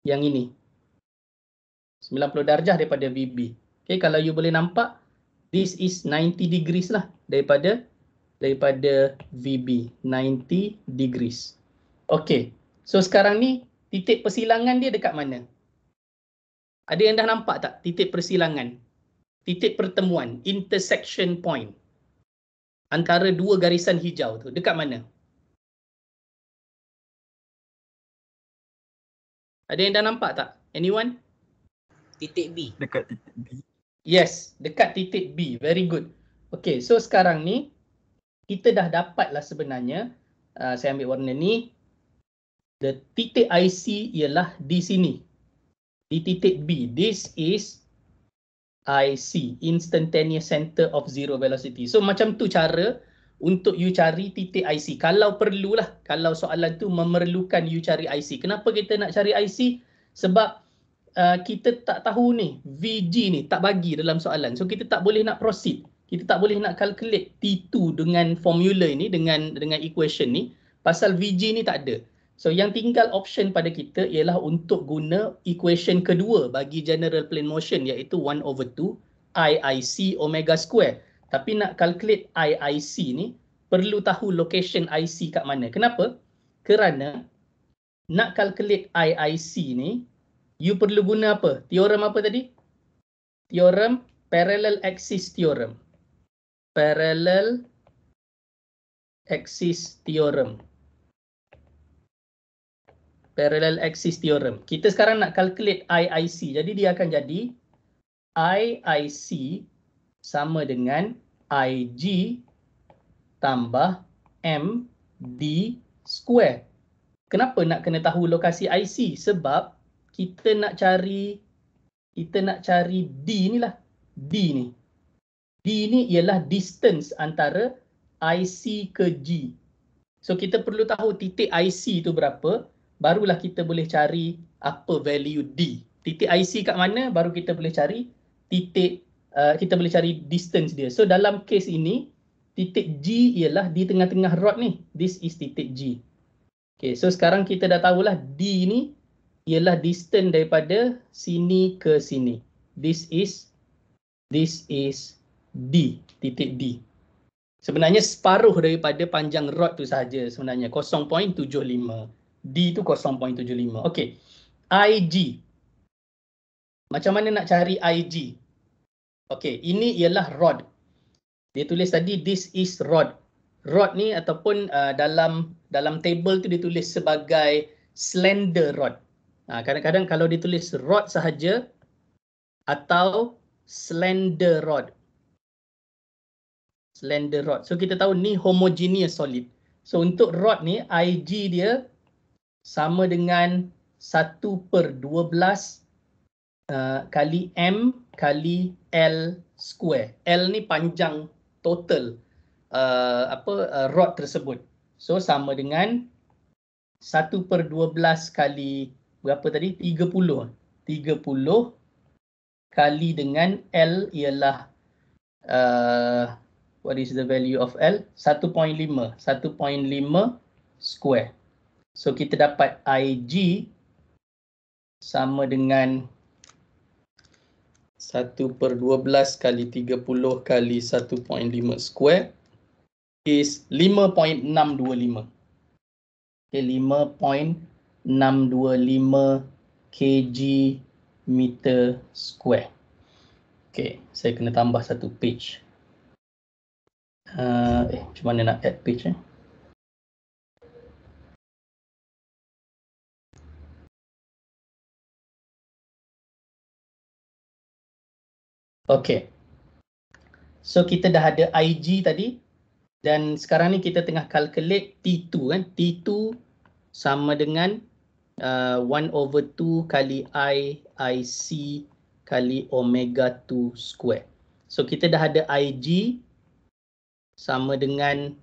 yang ini. 90 darjah daripada VB. Okay, kalau you boleh nampak, this is 90 degrees lah daripada VB. 90 degrees. Okay, so sekarang ni titik persilangan dia dekat mana? Ada yang dah nampak tak titik persilangan? Titik pertemuan, intersection point antara dua garisan hijau tu, dekat mana? Ada yang dah nampak tak? Anyone? Titik B. Dekat titik B. Yes, dekat titik B. Very good. Okay, so sekarang ni kita dah dapat lah sebenarnya, saya ambil warna ni, the titik IC ialah di sini. Di titik B. This is IC, Instantaneous Center of Zero Velocity. So macam tu cara untuk you cari titik IC. Kalau perlulah, kalau soalan tu memerlukan you cari IC. Kenapa kita nak cari IC? Sebab kita tak tahu ni, VG ni tak bagi dalam soalan. So kita tak boleh nak proceed. Kita tak boleh nak calculate T2 dengan formula ini, dengan equation ni. Pasal VG ni tak ada. So yang tinggal option pada kita ialah untuk guna equation kedua bagi general plane motion, iaitu 1/2 IIC omega square. Tapi nak calculate IIC ni perlu tahu location IC kat mana. Kenapa? Kerana nak calculate IIC ni you perlu guna apa? Teorem apa tadi? Teorem parallel axis theorem. Parallel axis theorem. Parallel axis theorem. Kita sekarang nak calculate IIC. Jadi dia akan jadi IIC sama dengan IG tambah MD square. Kenapa nak kena tahu lokasi IC? Sebab kita nak cari D ni lah. D ni. D ni ialah distance antara IC ke G. So kita perlu tahu titik IC tu berapa, barulah kita boleh cari apa value D. Titik IC kat mana, baru kita boleh cari titik, kita boleh cari distance dia. So dalam case ini, titik G ialah di tengah-tengah rod ni. This is titik G. Okay, so sekarang kita dah tahulah D ni ialah distance daripada sini ke sini. This is D, titik D. Sebenarnya separuh daripada panjang rod tu sahaja sebenarnya, 0.75. D tu 0.75. Okey. IG. Macam mana nak cari IG? Okey, ini ialah rod. Dia tulis tadi this is rod. Rod ni ataupun dalam table tu ditulis sebagai slender rod. Kadang-kadang kalau ditulis rod sahaja atau slender rod. slender rod. So kita tahu ni homogeneous solid. So untuk rod ni IG dia sama dengan 1/12 kali M kali L square. L ni panjang total rod tersebut. So sama dengan 1/12 kali berapa tadi? 30. 30 kali dengan L ialah what is the value of L? 1.5. 1.5 square. So kita dapat IG sama dengan 1/12 kali 30 kali 1.5 square is 5.625. Okay, 5.625 kg meter square. Okay, saya kena tambah satu page. Macam mana nak add page eh? Okay. So kita dah ada IG tadi dan sekarang ni kita tengah calculate T2 kan. T2 sama dengan 1/2 kali IC kali omega 2 square. So kita dah ada IG sama dengan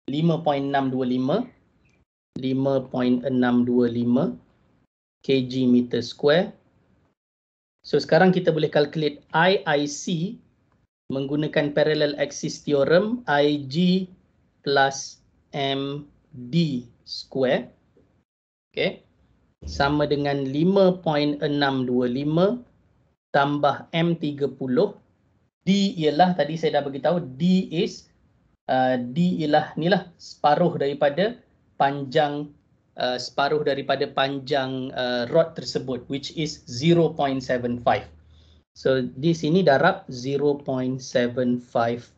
5.625 kg meter square. So sekarang kita boleh calculate IIC menggunakan parallel axis theorem. IG plus MD square, okay, sama dengan 5.625 tambah M30. D ialah tadi saya dah beritahu, D ialah ni lah separuh daripada panjang rod tersebut, which is 0.75. So di sini darab 0.75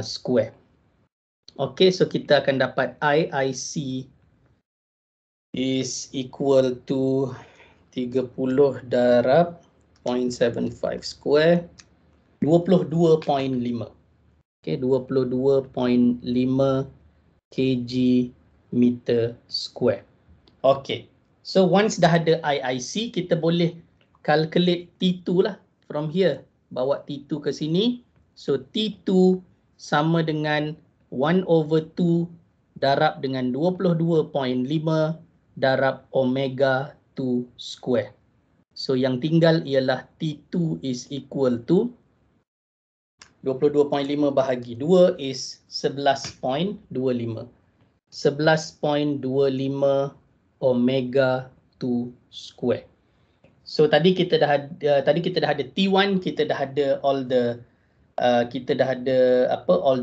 square. Okay, so kita akan dapat IIC is equal to 30 darab 0.75 square, 22.5. Okay, 22.5 kg meter square. Okay, so once dah ada IIC, kita boleh calculate T2 lah from here. Bawa T2 ke sini. So T2 sama dengan 1/2 darab dengan 22.5 darab omega 2 square. So yang tinggal ialah T2 is equal to 22.5 bahagi 2 is 11.25. 11.25 omega 2 square. So tadi kita dah ada T1, kita dah ada all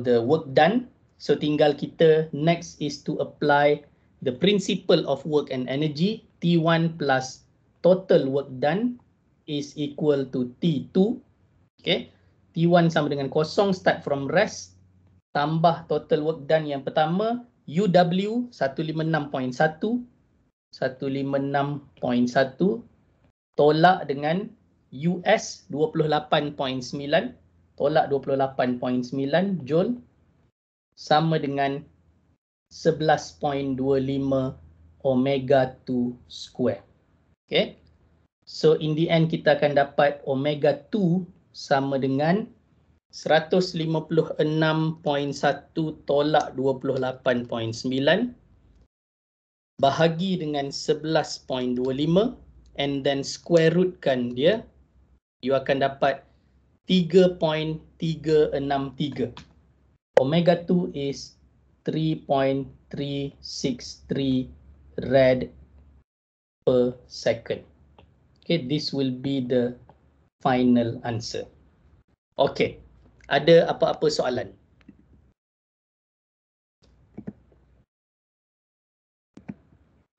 the work done. So tinggal kita next is to apply the principle of work and energy. T1 plus total work done is equal to T2. Okay. T1 sama dengan kosong, start from rest, tambah total work done yang pertama, UW 156.1, tolak dengan US 28.9, tolak 28.9 Joule, sama dengan 11.25 omega 2 square. Okay. So in the end kita akan dapat omega 2 sama dengan 156.1 tolak 28.9 bahagi dengan 11.25 and then square root kan dia, you akan dapat 3.363. Omega 2 is 3.363 rad per second. Okay, this will be the final answer. Okay, ada apa-apa soalan?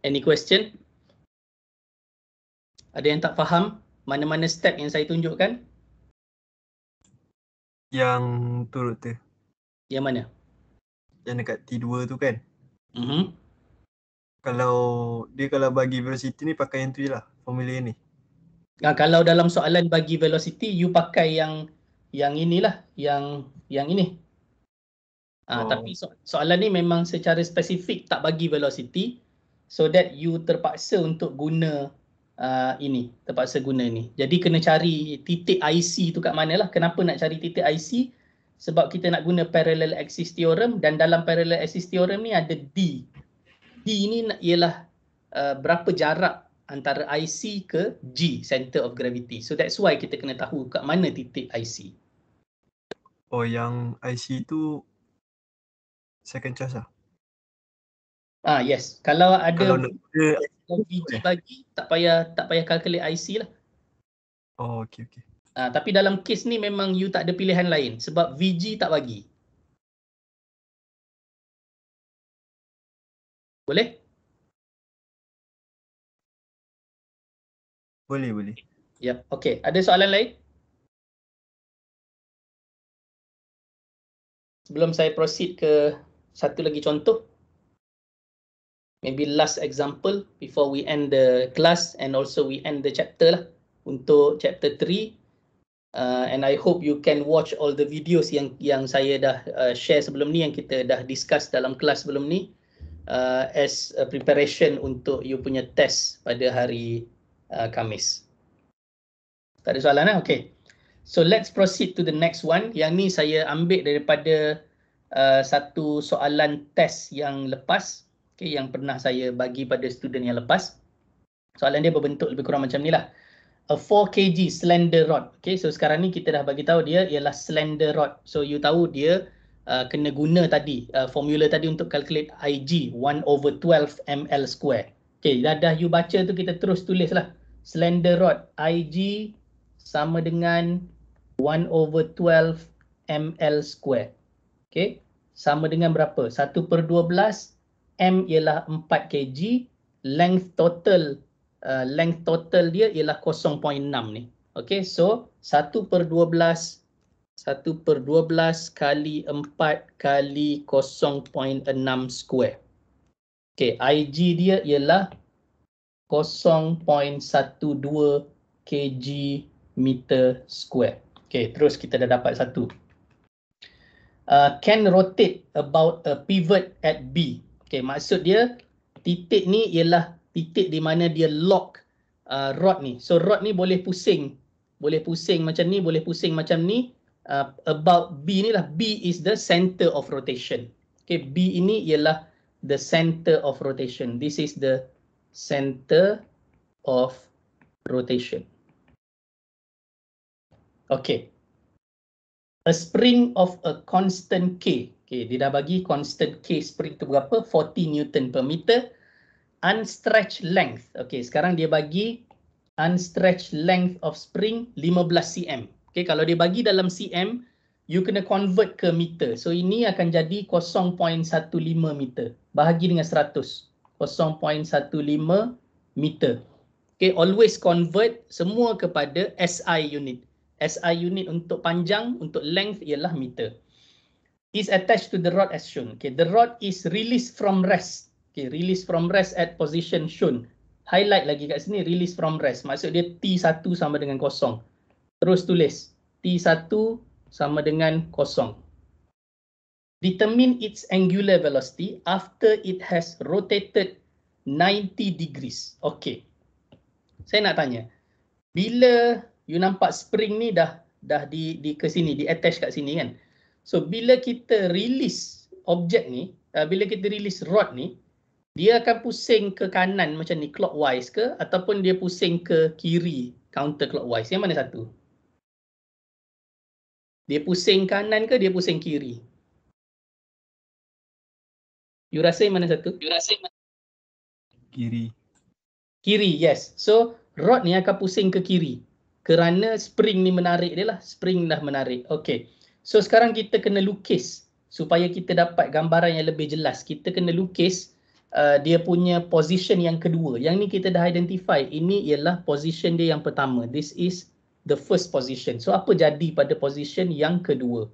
Any question? Ada yang tak faham mana-mana step yang saya tunjukkan? Yang turut tu. Yang mana? Yang dekat T2 tu kan. Mhm. Kalau bagi velocity ni pakai yang tu je lah. Formula ni. Kalau dalam soalan bagi velocity, you pakai yang inilah, yang ini. Tapi soalan ni memang secara spesifik tak bagi velocity, so that you terpaksa untuk guna terpaksa guna ni. Jadi kena cari titik IC tu kat mana lah. Kenapa nak cari titik IC? Sebab kita nak guna parallel axis theorem, dan dalam parallel axis theorem ni ada D. D ni ialah berapa jarak antara IC ke G, center of gravity. So that's why kita kena tahu kat mana titik IC. Oh, yang IC tu second choice lah. Yes. Kalau ada Kalau nak guna VG bagi, tak payah calculate IC lah. oh, okey. Tapi dalam kes ni memang you tak ada pilihan lain sebab VG tak bagi. Boleh? Boleh. Yep. Okay. Ada soalan lain? Sebelum saya proceed ke satu lagi contoh. Maybe last example before we end the class and also we end the chapter lah untuk chapter 3. And I hope you can watch all the videos yang saya dah share sebelum ni, yang kita dah discuss dalam kelas sebelum ni, as a preparation untuk you punya test pada hari Khamis. Tak ada soalan lah? Okay. So let's proceed to the next one. Yang ni saya ambil daripada satu soalan test yang lepas. Okay, yang pernah saya bagi pada student yang lepas. Soalan dia berbentuk lebih kurang macam ni lah. A 4 kg slender rod. Okay, so sekarang ni kita dah bagi tahu dia ialah slender rod. So you tahu dia kena guna tadi, formula tadi untuk calculate IG 1/12 ml square. Okay, dah you baca tu, kita terus tulis lah. Slender rod IG sama dengan 1/12 ml square. Okay, sama dengan berapa? 1/12. M ialah 4 kg, length total dia ialah 0.6 ni. Okay, so 1/12 kali 4 kali 0.6 square. Okay, IG dia ialah 0.12 kg meter square. Okay, terus kita dah dapat satu. Can rotate about a pivot at B. Okay, maksud dia titik ni ialah titik di mana dia lock rod ni. So rod ni boleh pusing macam ni, boleh pusing macam ni. About B ni lah, B is the center of rotation. Okay, B ini ialah the center of rotation. This is the center of rotation. Okay. A spring of a constant K. Okay, dia dah bagi constant K spring tu berapa? 40 Newton per meter. Unstretched length. Okay, sekarang dia bagi unstretched length of spring 15 cm. Okay, kalau dia bagi dalam cm, you kena convert ke meter. So ini akan jadi 0.15 meter. Bahagi dengan 100. 0.15 meter. Okay, always convert semua kepada SI unit. SI unit untuk panjang, untuk length ialah meter. Is attached to the rod as shown. Okay, the rod is released from rest. Okay, released from rest at position shown. Highlight lagi kat sini, release from rest. Maksud dia T1 sama dengan kosong. Terus tulis T1 sama dengan kosong. Determine its angular velocity after it has rotated 90 degrees. Okay. Saya nak tanya, bila you nampak spring ni dah di ke sini, di attach kat sini kan. So bila kita release objek ni, bila kita release rod ni, dia akan pusing ke kanan macam ni clockwise ke, ataupun dia pusing ke kiri counterclockwise? Yang mana satu? Dia pusing kanan ke dia pusing kiri? You rasa yang mana satu? Kiri. Kiri, yes. So rod ni akan pusing ke kiri kerana spring ni menarik dia lah. Spring dah menarik. Okay. So sekarang kita kena lukis supaya kita dapat gambaran yang lebih jelas. Kita kena lukis dia punya position yang kedua. Yang ni kita dah identify. Ini ialah position dia yang pertama. This is the first position. So apa jadi pada position yang kedua?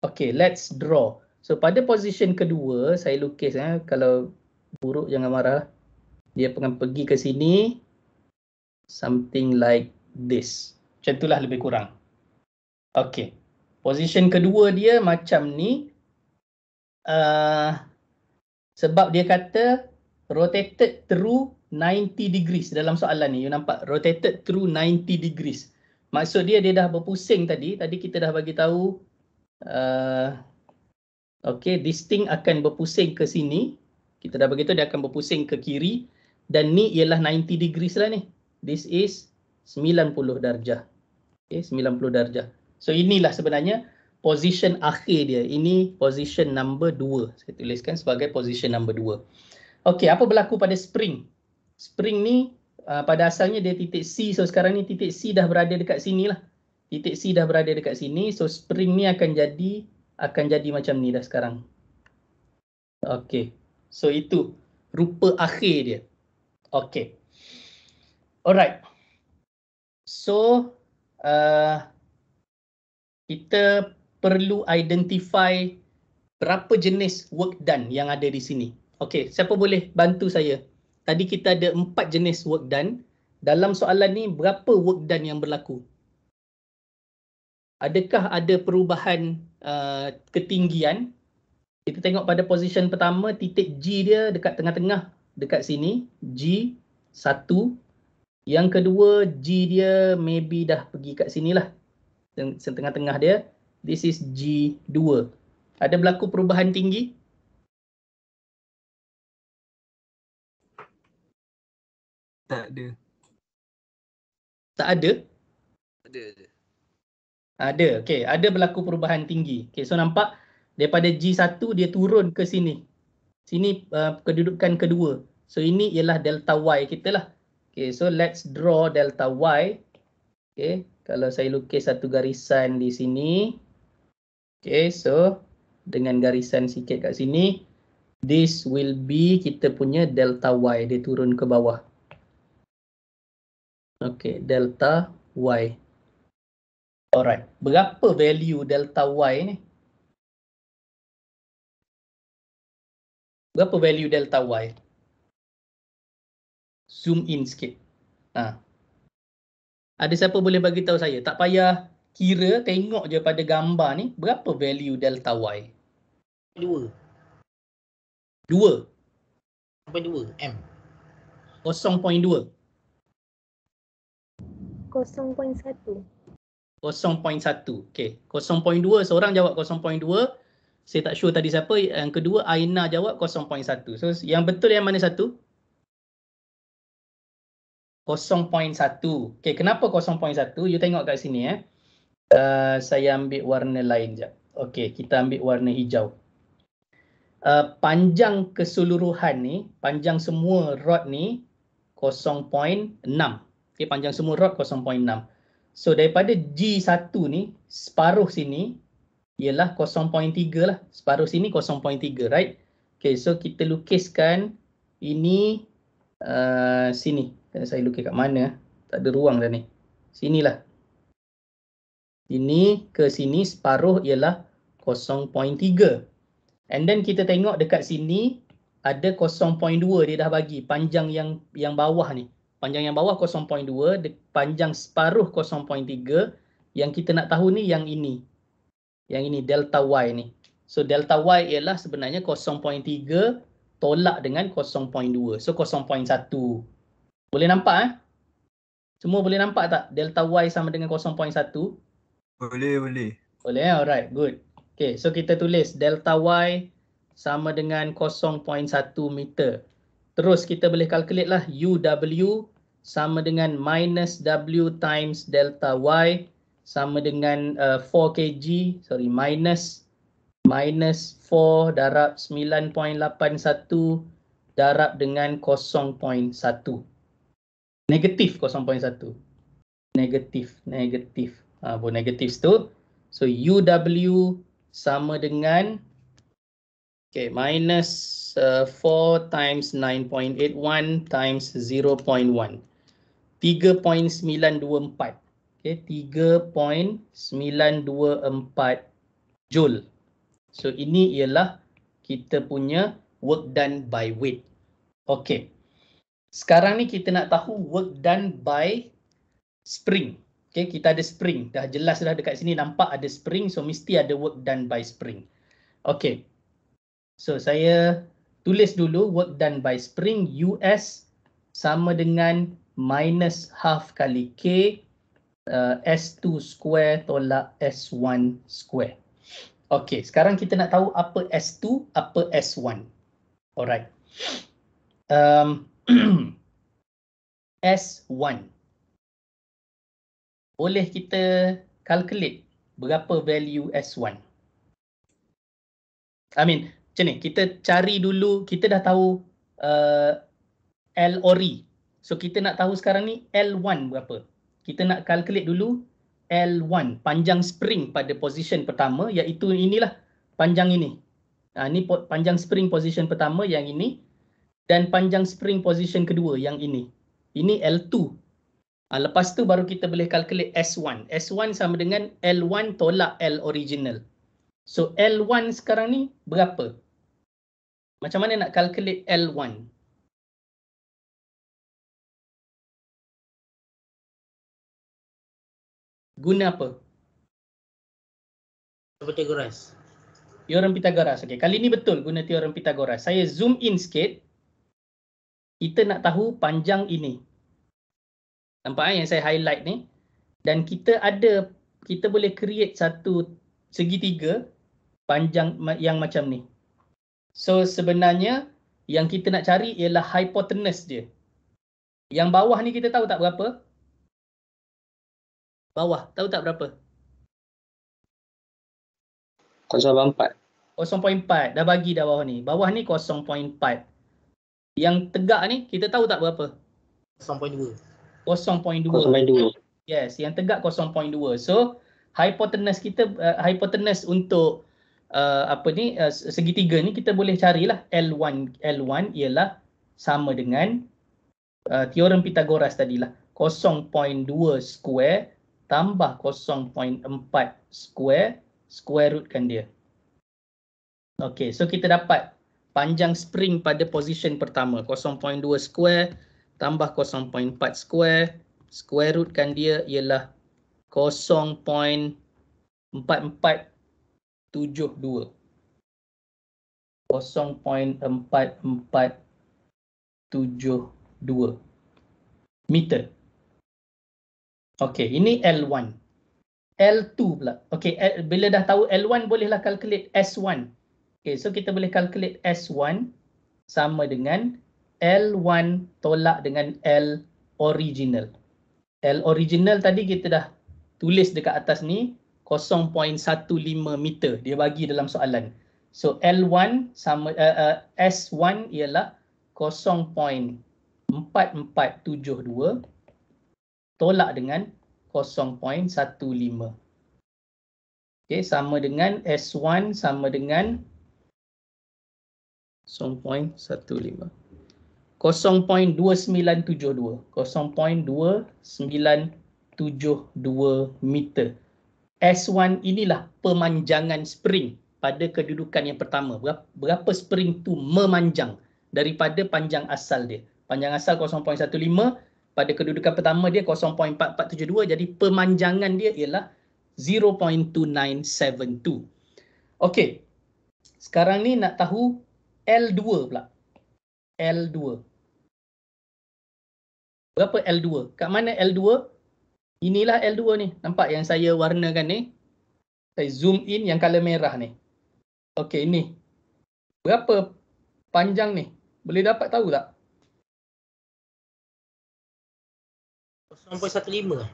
Okay, let's draw. So pada position kedua, saya lukis. Kalau buruk jangan marah. Dia akan pergi ke sini. Something like this. Macam itulah lebih kurang. Okay. Position kedua dia macam ni. sebab dia kata rotated through 90 degrees dalam soalan ni. You nampak rotated through 90 degrees. Maksud dia dah berpusing tadi. Tadi kita dah bagi tahu okay, this thing akan berpusing ke sini. Kita dah bagi tahu dia akan berpusing ke kiri dan ni ialah 90 degrees lah ni. This is 90 darjah. Okay, 90 darjah. So inilah sebenarnya position akhir dia. Ini position number 2. Saya tuliskan sebagai position number 2. Okey, apa berlaku pada spring? Spring ni pada asalnya dia titik C. So sekarang ni titik C dah berada dekat sini lah. Titik C dah berada dekat sini. So spring ni akan jadi macam ni dah sekarang. Okey. So itu rupa akhir dia. Okey. Alright. So kita perlu identify berapa jenis work done yang ada di sini. Okey, siapa boleh bantu saya? Tadi kita ada 4 jenis work done. Dalam soalan ni berapa work done yang berlaku? Adakah ada perubahan ketinggian? Kita tengok pada position pertama, titik G dia dekat tengah-tengah, dekat sini, G1. Yang kedua, G dia maybe dah pergi kat sinilah, tengah-tengah dia. This is G2. Ada berlaku perubahan tinggi? Tak ada. Tak ada? Ada. Ada, okey. Ada berlaku perubahan tinggi. Okey, so nampak daripada G1 dia turun ke sini. Sini kedudukan kedua. So ini ialah delta Y kita lah. Okey, so let's draw delta Y. Okey, kalau saya lukis satu garisan di sini. Okey, so dengan garisan sikit kat sini, this will be kita punya delta Y. Dia turun ke bawah. Okey, delta Y. Alright, berapa value delta Y ni? Berapa value delta Y? Zoom in sikit. Ada siapa boleh bagi tahu saya? Tak payah kira, tengok je pada gambar ni, berapa value delta Y? 2. 2. Sampai 2 M. 0.2. 0.1. 0.1. Okey, 0.2 seorang jawab 0.2. Saya tak sure tadi siapa. Yang kedua Aina jawab 0.1. So yang betul yang mana satu? 0.1. Okey, kenapa 0.1? You tengok kat sini saya ambil warna lain jap. Okey, kita ambil warna hijau. Panjang keseluruhan ni, panjang semua rod ni 0.6. Okey, panjang semua rod 0.6. So daripada G1 ni, separuh sini ialah 0.3 lah. Separuh sini 0.3, right? Okay, so kita lukiskan ini sini. Saya lukis kat mana? Tak ada ruang dah ni. Sinilah. Ini ke sini separuh ialah 0.3. And then kita tengok dekat sini ada 0.2 dia dah bagi. Panjang yang bawah ni. Panjang yang bawah 0.2, panjang separuh 0.3. Yang kita nak tahu ni yang ini. Yang ini delta Y ni. So delta Y ialah sebenarnya 0.3 tolak dengan 0.2. So 0.1. Boleh nampak Semua boleh nampak tak? Delta Y sama dengan 0.1? Boleh. Boleh, alright, good. Okay, so kita tulis delta Y sama dengan 0.1 meter. Terus kita boleh calculate lah UW sama dengan minus W times delta Y sama dengan 4 kg, minus 4 darab 9.81 darab dengan 0.1. Negatif 0.1. Negatif. Buat negatif tu. So UW sama dengan minus 4 times 9.81 times 0.1. 3.924. 3.924 joule. So ini ialah kita punya work done by weight. Okey. Sekarang ni kita nak tahu work done by spring. Okey, kita ada spring. Dah jelas dah dekat sini nampak ada spring, so mesti ada work done by spring. Okey. So saya tulis dulu work done by spring US sama dengan minus half kali K S2 square tolak S1 square. Okey, sekarang kita nak tahu apa S2, apa S1. Alright. S1. Boleh kita calculate berapa value S1? Macam ni, kita cari dulu, kita dah tahu L ori. So kita nak tahu sekarang ni L1 berapa. Kita nak calculate dulu L1, panjang spring pada position pertama, iaitu inilah panjang ini. Ni panjang spring position pertama yang ini, dan panjang spring position kedua yang ini. Ini L2. Lepas tu baru kita boleh calculate S1. S1 sama dengan L1 tolak L original. So L1 sekarang ni berapa? Macam mana nak calculate L1? Guna apa? Pythagoras. Teorem Pythagoras. Okey, kali ni betul guna teorem Pythagoras. Saya zoom in sikit. Kita nak tahu panjang ini. Nampak yang saya highlight ni? Dan kita boleh create satu segitiga panjang yang macam ni. So sebenarnya yang kita nak cari ialah hypotenuse dia. Yang bawah ni kita tahu tak berapa? Bawah, tahu tak berapa? 0.4. 0.4, dah bagi dah bawah ni. Bawah ni 0.4. Yang tegak ni kita tahu tak berapa? 0.2. 0.2. Yes, yang tegak 0.2. So hypotenuse kita, hypotenuse untuk segitiga ni kita boleh carilah L1 ialah sama dengan teorem Pythagoras tadilah, 0.2 square tambah 0.4 square rootkan dia. Okey, so kita dapat panjang spring pada position pertama 0.2 square tambah 0.4 square rootkan dia ialah 0.4472. 0.4472 meter. Okey, ini L1. L2 pula. Okey, bila dah tahu L1 bolehlah calculate S1. Okey, so kita boleh calculate S1 sama dengan L1 tolak dengan L original. L original tadi kita dah tulis dekat atas ni 0.15 meter. Dia bagi dalam soalan. So L1 sama S1 ialah 0.4472 tolak dengan 0.15. Okey, sama dengan S1 sama dengan 0.15. 0.2972. 0.2972 meter. S1 inilah pemanjangan spring pada kedudukan yang pertama. Berapa spring tu memanjang daripada panjang asal dia. Panjang asal 0.15, pada kedudukan pertama dia 0.4472, jadi pemanjangan dia ialah 0.2972. Okey. Sekarang ni nak tahu L2 pula. L2. Berapa L2? Kat mana L2? Inilah L2 ni. Nampak yang saya warnakan ni? Saya zoom in yang color merah ni. Okey, ni. Berapa panjang ni? Boleh dapat tahu tak? 0.15.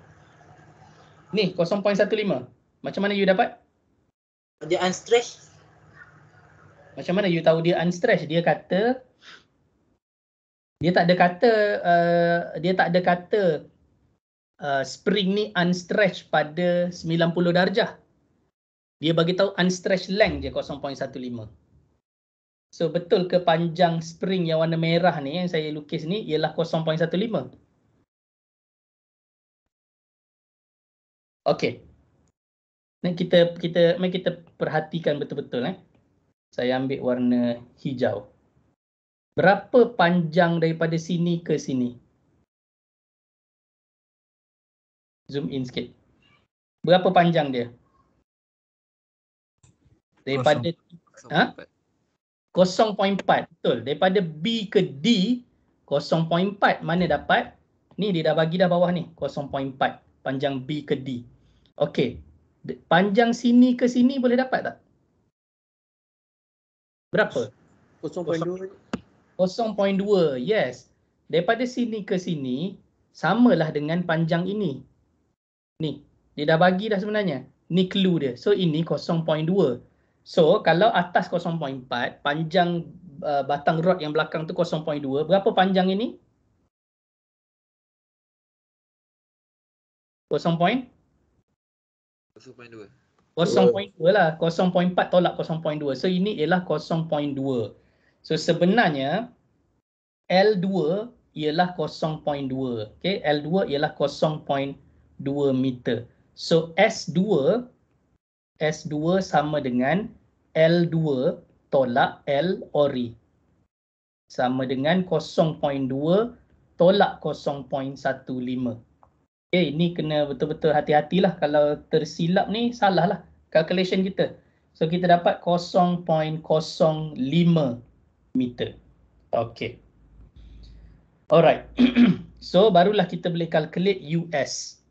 Ni 0.15. Macam mana you dapat? Dia unstretched. Macam mana you tahu dia unstretched? Dia kata dia tak ada kata spring ni unstretched pada 90 darjah. Dia bagi tahu unstretched length je 0.15. So betul ke panjang spring yang warna merah ni yang saya lukis ni ialah 0.15? Okey. Mari kita perhatikan betul-betul. Saya ambil warna hijau. Berapa panjang daripada sini ke sini? Zoom in sikit. Berapa panjang dia? Daripada 0.4. Betul. Daripada B ke D 0.4. Mana dapat? Ni dia dah bagi dah bawah ni 0.4 panjang B ke D. Okey. Panjang sini ke sini boleh dapat tak? Berapa? 0.2. 0.2. Yes. Daripada sini ke sini samalah dengan panjang ini. Ni, dia dah bagi dah sebenarnya. Ni clue dia. So ini 0.2. So kalau atas 0.4, panjang batang rod yang belakang tu 0.2, berapa panjang ini? 0.2 lah. 0.4 tolak 0.2. So ini ialah 0.2. So sebenarnya L2 ialah 0.2. Okay, L2 ialah 0.2 meter. So S2 sama dengan L2 tolak L ori. Sama dengan 0.2 tolak 0.15. Okay, ini kena betul-betul hati-hatilah. Kalau tersilap ni salah lah calculation kita. So kita dapat 0.05 meter. Okay. Alright. So barulah kita boleh calculate US.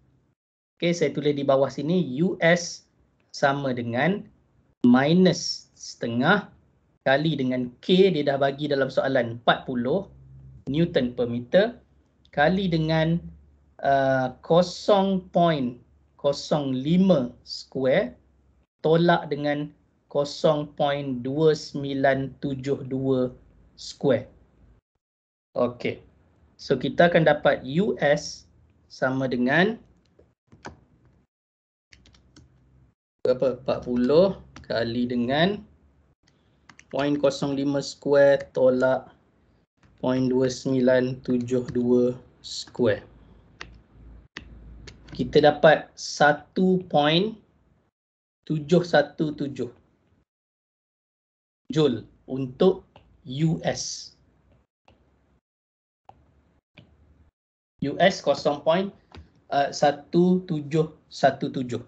Okay, saya tulis di bawah sini. US sama dengan minus setengah kali dengan K, dia dah bagi dalam soalan 40 Newton per meter, kali dengan 0.05 square tolak dengan 0.2972 square. Okey. So kita akan dapat US sama dengan berapa? 40 kali dengan 0.05 square tolak 0.2972 square. Kita dapat 1.717 joule untuk US. US 0.1717.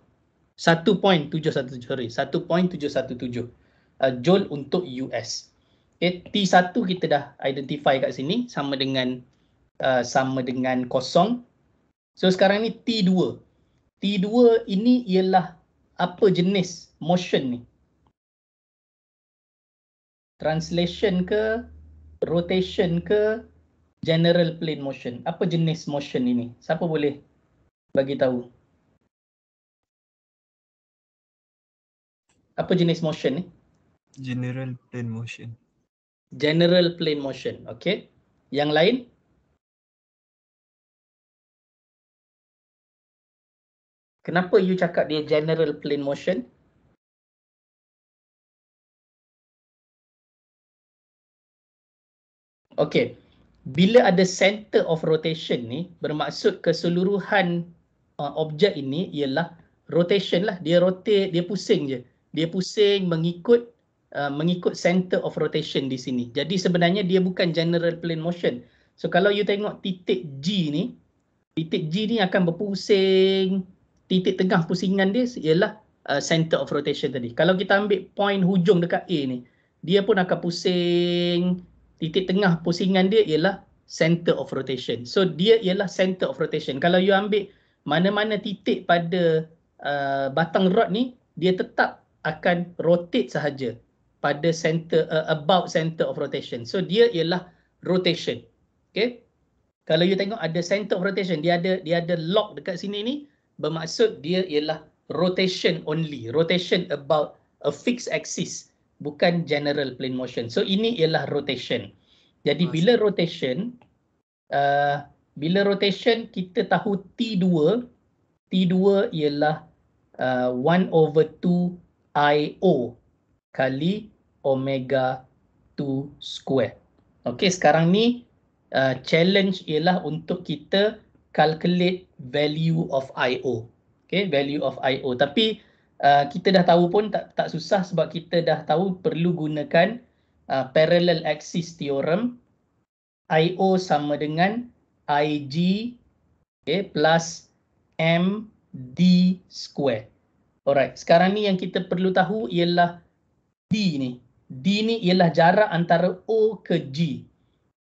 1.717, sorry, 1.717 joule untuk US. Okay, T1 kita dah identify kat sini sama dengan kosong. So sekarang ni T2. T2 ini ialah apa jenis motion ni? Translation ke, rotation ke, general plane motion? Apa jenis motion ini? Siapa boleh bagi tahu? Apa jenis motion ni? General plane motion. General plane motion. Okay. Yang lain? Kenapa you cakap dia general plane motion? Okay. Bila ada center of rotation ni, bermaksud keseluruhan objek ini ialah rotation lah. Dia rotate, dia pusing je. Dia pusing mengikut center of rotation di sini. Jadi sebenarnya dia bukan general plane motion. So kalau you tengok titik G ni akan berpusing. Titik tengah pusingan dia ialah center of rotation tadi. Kalau kita ambil point hujung dekat A ni, dia pun akan pusing. Titik tengah pusingan dia ialah center of rotation. So dia ialah center of rotation. Kalau you ambil mana-mana titik pada batang rod ni, dia tetap akan rotate sahaja pada center, about center of rotation. So dia ialah rotation. Okay. Kalau you tengok ada center of rotation, dia ada lock dekat sini ni, bermaksud dia ialah rotation only. Rotation about a fixed axis, bukan general plane motion. So ini ialah rotation. Jadi bila rotation kita tahu T2 ialah 1/2 IO kali omega 2 square. Okey, sekarang ni challenge ialah untuk kita calculate value of IO. Okay, value of IO. Tapi kita dah tahu pun tak susah sebab kita dah tahu perlu gunakan parallel axis theorem. IO sama dengan IG, okay, plus MD square. Alright, sekarang ni yang kita perlu tahu ialah D ni. D ni ialah jarak antara O ke G.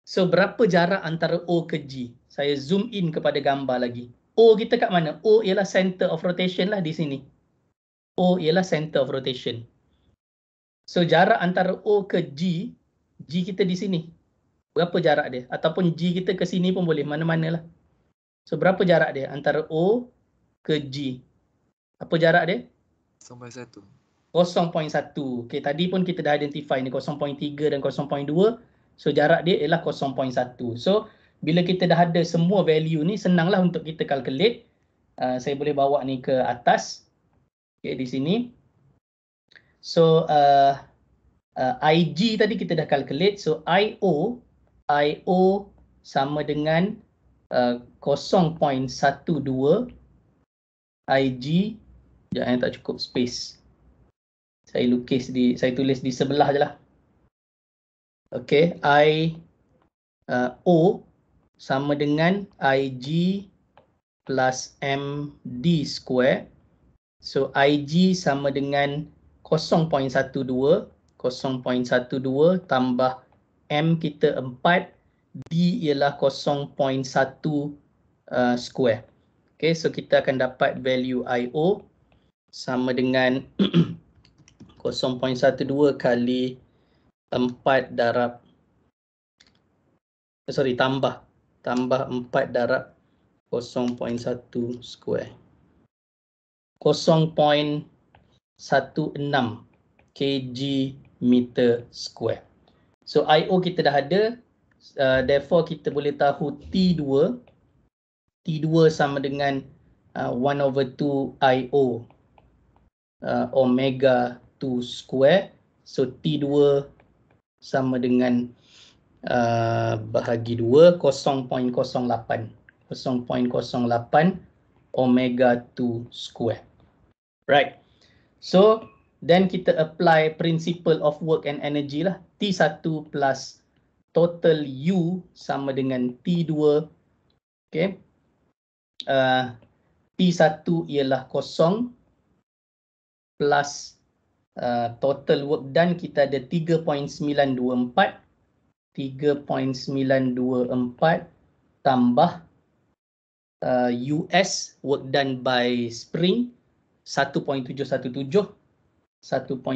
So berapa jarak antara O ke G? Saya zoom in kepada gambar lagi. O kita kat mana? O ialah center of rotation lah di sini. O ialah center of rotation. So jarak antara O ke G, G kita di sini. Berapa jarak dia? Ataupun G kita ke sini pun boleh, mana-mana lah. So berapa jarak dia antara O ke G? Apa jarak dia? 0.1. 0.1. Okay, tadi pun kita dah identify ni 0.3 dan 0.2. So jarak dia ialah 0.1. So bila kita dah ada semua value ni, senanglah untuk kita calculate. Saya boleh bawa ni ke atas. Okay, di sini. So IG tadi kita dah calculate. So IO sama dengan 0.12 IG. Jangan tak cukup space. Saya tulis di sebelah je lah. Okay, O sama dengan IG plus MD square. So IG sama dengan 0.12 tambah M kita 4, D ialah 0.1 square. Okay, so kita akan dapat value IO sama dengan 0.12 kali 4 darab tambah 4 darab 0.1 square. 0.16 kg meter square. So IO kita dah ada, therefore kita boleh tahu T2 sama dengan 1/2 IO omega 2 square. So T2 sama dengan bahagi 2, 0.08 omega 2 square. Right. So then kita apply principle of work and energy lah. T1 plus total U sama dengan T2. Okay. T1 ialah 0 plus total work done kita ada 3.924 tambah US work done by spring 1.717 sama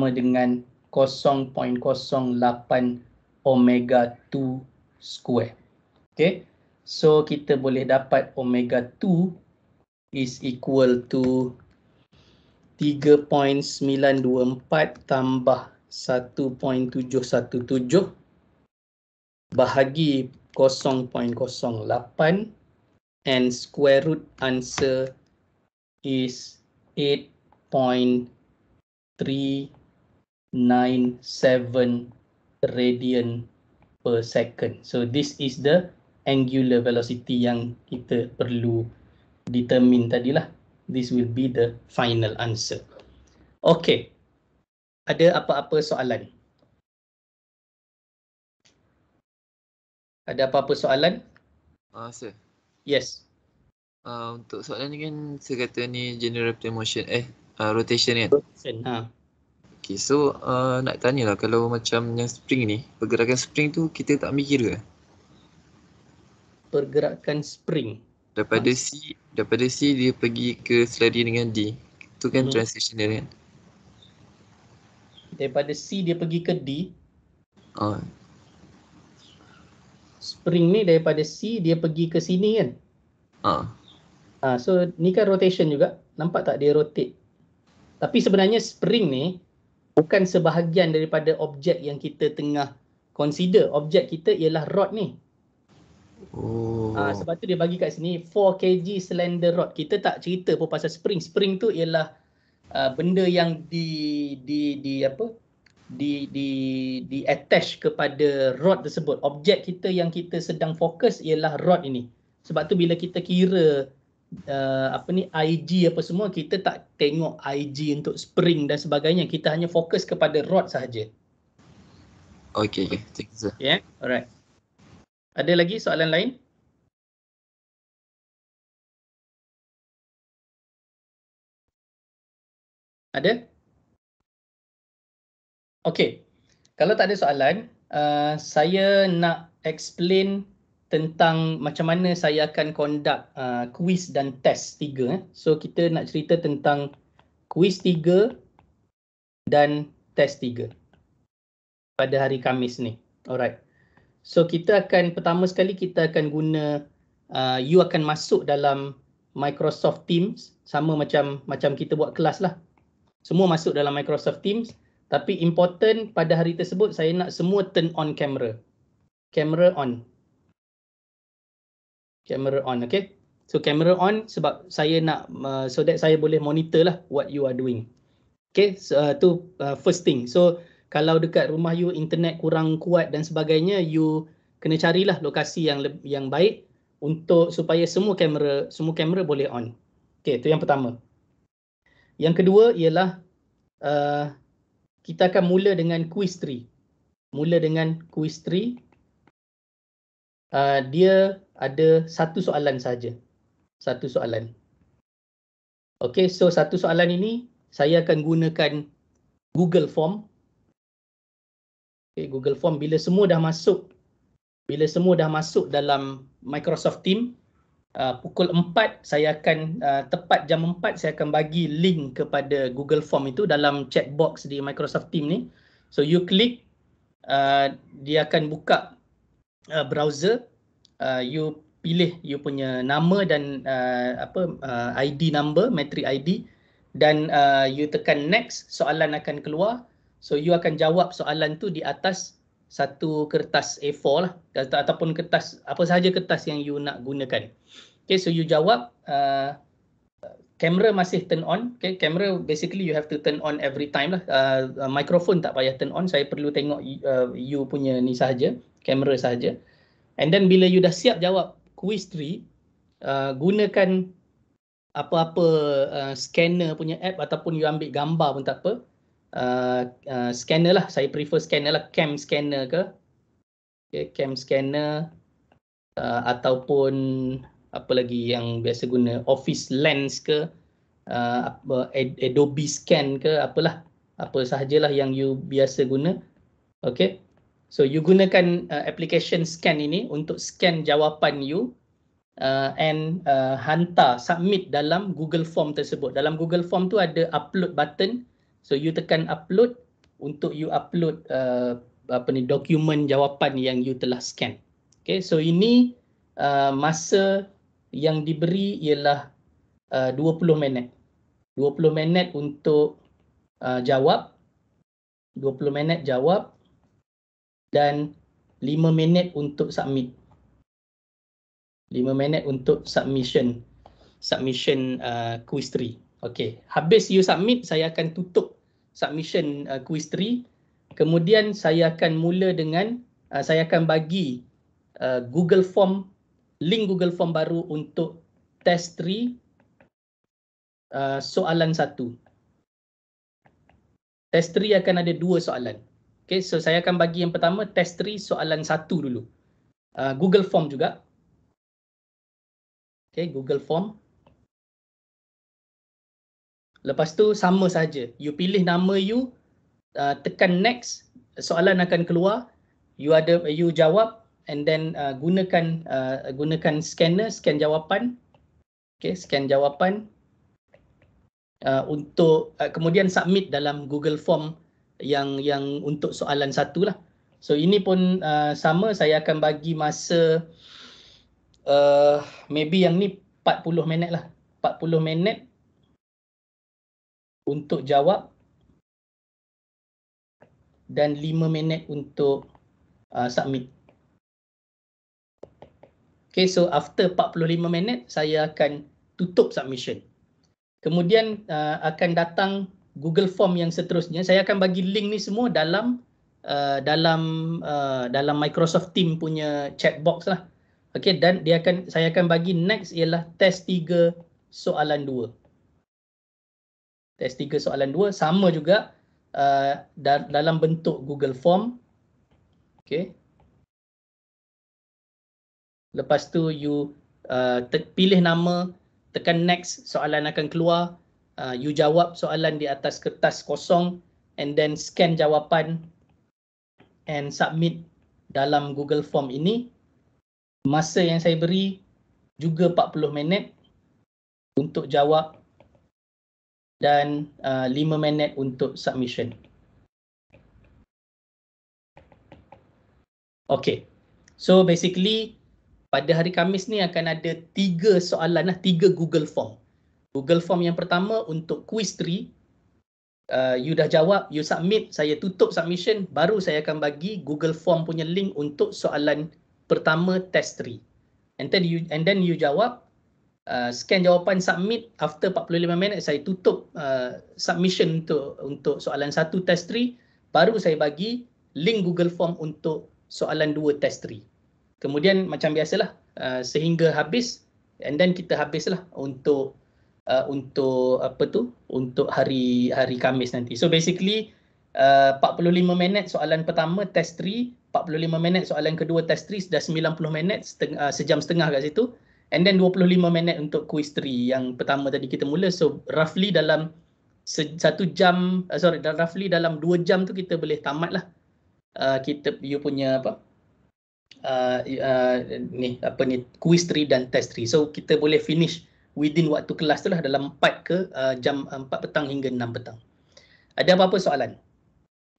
dengan 0.08 omega 2 square. Okay, so kita boleh dapat omega 2 is equal to 3.924 tambah 1.717 bahagi 0.08 and square root answer is 8.397 radian per second. So this is the angular velocity yang kita perlu determine tadilah. This will be the final answer. Okay. Ada apa-apa soalan? Ada apa-apa soalan? Sir. Yes. Untuk soalan ni kan saya kata ni general plane motion rotation kan. Okay, so nak tanya lah, kalau macam yang spring ni, pergerakan spring tu kita tak mikir ke? Pergerakan spring. Daripada C dia pergi ke selari dengan D. Itu kan transitional kan? Daripada C dia pergi ke D. Ah. Spring ni daripada C dia pergi ke sini kan? So ni kan rotation juga. Nampak tak dia rotate? Tapi sebenarnya spring ni bukan sebahagian daripada objek yang kita tengah consider. Objek kita ialah rod ni. Sebab tu dia bagi kat sini 4 kg slender rod. Kita tak cerita pun pasal spring. Spring tu ialah benda yang di attach kepada rod tersebut. Objek kita yang kita sedang fokus ialah rod ini. Sebab tu bila kita kira IG apa semua, kita tak tengok IG untuk spring dan sebagainya. Kita hanya fokus kepada rod sahaja. Okay. Thank you, sir. Yeah, alright. Ada lagi soalan lain? Ada? Okay, kalau tak ada soalan, saya nak explain tentang macam mana saya akan conduct quiz dan test 3. So kita nak cerita tentang quiz 3 dan test 3 pada hari Khamis ni. Alright. So kita akan, pertama sekali kita akan guna, you akan masuk dalam Microsoft Teams, sama macam kita buat kelas lah. Semua masuk dalam Microsoft Teams. Tapi important pada hari tersebut saya nak semua turn on camera. Camera on. Camera on, okay? So camera on sebab saya nak so that saya boleh monitor lah what you are doing. Okay, so, tu first thing. So kalau dekat rumah you internet kurang kuat dan sebagainya, you kena carilah lokasi yang baik untuk supaya semua kamera boleh on. Okay, tu yang pertama. Yang kedua ialah kita akan mula dengan quiz 3. Mula dengan quiz 3. Dia ada satu soalan saja. Satu soalan. Okay, so satu soalan ini saya akan gunakan Google Form. Okay, Google Form bila semua dah masuk dalam Microsoft Teams, pukul 4 saya akan tepat jam 4 saya akan bagi link kepada Google Form itu dalam chat box di Microsoft Teams ni. So you klik, dia akan buka browser, you pilih you punya nama dan ID number, matric ID, dan you tekan next, soalan akan keluar. So you akan jawab soalan tu di atas satu kertas A4 lah, ataupun kertas, apa sahaja kertas yang you nak gunakan. Okay, so you jawab, kamera masih turn on. Okay, kamera basically you have to turn on every time lah. Microphone tak payah turn on, saya perlu tengok you punya ni sahaja, kamera sahaja. And then bila you dah siap jawab quiz 3, gunakan apa-apa scanner punya app ataupun you ambil gambar pun tak apa. Scanner lah, saya prefer scanner lah, cam scanner ke, okay, cam scanner, ataupun apa lagi yang biasa guna, Office Lens ke, Adobe Scan ke, apalah, apa sahajalah yang you biasa guna. Okay, so you gunakan application scan ini untuk scan jawapan you and hantar, submit dalam Google Form tersebut. Dalam Google Form tu ada upload button. So you tekan upload untuk you upload dokumen jawapan yang you telah scan. Okay, so ini masa yang diberi ialah 20 minit. 20 minit untuk jawab. 20 minit jawab dan 5 minit untuk submit. 5 minit untuk submission quiz 3. Okey, habis you submit, saya akan tutup submission quiz 3. Kemudian saya akan mula dengan saya akan bagi Google Form, link Google Form baru untuk test 3 soalan 1. Test 3 akan ada 2 soalan. Okey, so saya akan bagi yang pertama test 3 soalan 1 dulu. Google Form juga. Okey, Google Form. Lepas tu sama saja. You pilih nama you, tekan next, soalan akan keluar. You jawab and then gunakan scanner, scan jawapan. Okay, scan jawapan untuk kemudian submit dalam Google Form yang untuk soalan 1 lah. So ini pun sama, saya akan bagi masa maybe yang ni 40 minit lah. 40 minit untuk jawab dan 5 minit untuk submit. Okay, so after 45 minit saya akan tutup submission. Kemudian akan datang Google Form yang seterusnya. Saya akan bagi link ni semua dalam Microsoft Teams punya chat box lah. Okay, dan saya akan bagi next ialah test 3 soalan 2. Test 3 soalan 2 sama juga dalam bentuk Google Form. Okay. Lepas tu you pilih nama, tekan next, soalan akan keluar. You jawab soalan di atas kertas kosong and then scan jawapan and submit dalam Google Form ini. Masa yang saya beri juga 40 minit untuk jawab dan 5 minit untuk submission. Okay, so basically pada hari Khamis ni akan ada 3 soalan lah, 3 Google Form. Google Form yang pertama untuk quiz 3, you dah jawab, you submit, saya tutup submission, baru saya akan bagi Google Form punya link untuk soalan pertama test 3. And then you jawab, scan jawapan, submit, after 45 minit saya tutup submission untuk soalan 1 test 3, baru saya bagi link Google Form untuk soalan 2 test 3. Kemudian macam biasalah sehingga habis, and then kita habislah untuk untuk hari Khamis nanti. So basically 45 minit soalan pertama test 3, 45 minit soalan kedua test 3, dah 90 minit, sejam setengah kat situ, and then 25 minit untuk quiz 3 yang pertama tadi kita mula. So roughly dalam 1 jam, roughly dalam 2 jam tu kita boleh tamat lah you punya quiz 3 dan test 3. So kita boleh finish within waktu kelas tu lah, dalam 4 jam 4 petang hingga 6 petang. Ada apa-apa soalan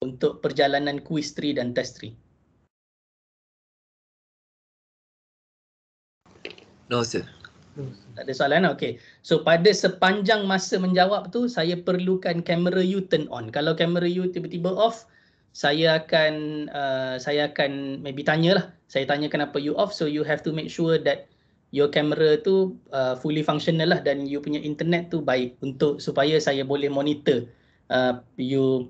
untuk perjalanan quiz 3 dan test 3? No sir. Tak ada soalan? Okay. So pada sepanjang masa menjawab tu, saya perlukan kamera you turn on. Kalau kamera you tiba-tiba off, saya akan maybe tanyalah. Saya tanya kenapa you off, so you have to make sure that your camera tu fully functional lah, dan you punya internet tu baik supaya saya boleh monitor you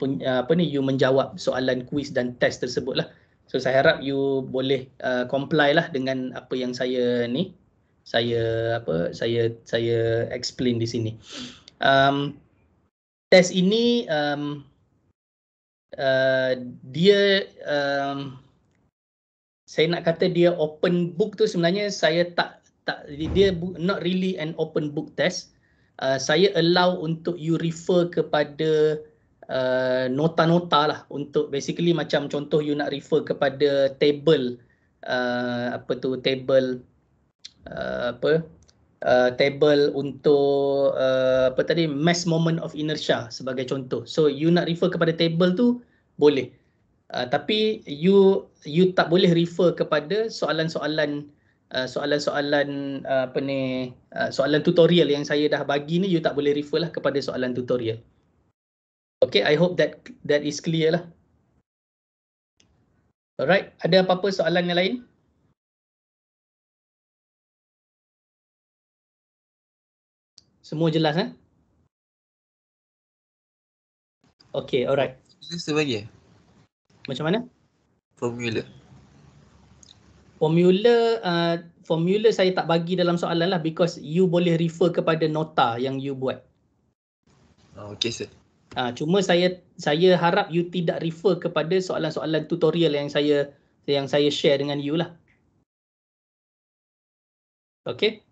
menjawab soalan quiz dan test tersebut lah. So saya harap you boleh comply lah dengan apa yang saya explain di sini. Test ini dia saya nak kata dia open book tu, sebenarnya saya dia not really an open book test. Saya allow untuk you refer kepada nota-nota lah, untuk basically macam contoh you nak refer kepada table table untuk mass moment of inertia sebagai contoh. So you nak refer kepada table tu boleh. Tapi you tak boleh refer kepada soalan-soalan soalan tutorial yang saya dah bagi ni. You tak boleh refer lah kepada soalan tutorial. Okay, I hope that is clear lah. Alright, ada apa-apa soalan yang lain? Semua jelas eh? Okay, alright. Saya bagi. Macam mana? Formula saya tak bagi dalam soalan lah, because you boleh refer kepada nota yang you buat. Okay sir. Cuma saya harap you tidak refer kepada soalan-soalan tutorial yang saya share dengan you lah. Okay?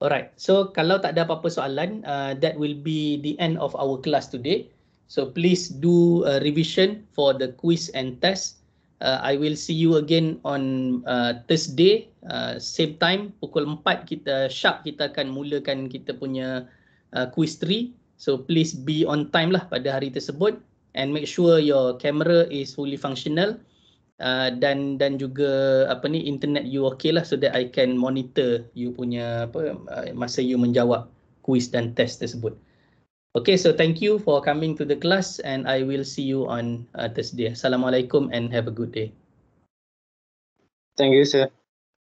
Alright, so kalau tak ada apa-apa soalan, that will be the end of our class today. So please do revision for the quiz and test. I will see you again on Thursday, same time, pukul 4 kita akan mulakan kita punya quiz 3. So please be on time lah pada hari tersebut, and make sure your camera is fully functional, dan juga internet you okay lah, so that I can monitor you punya masa you menjawab quiz dan test tersebut. Okay, so thank you for coming to the class, and I will see you on Thursday. Assalamualaikum and have a good day. Thank you, sir.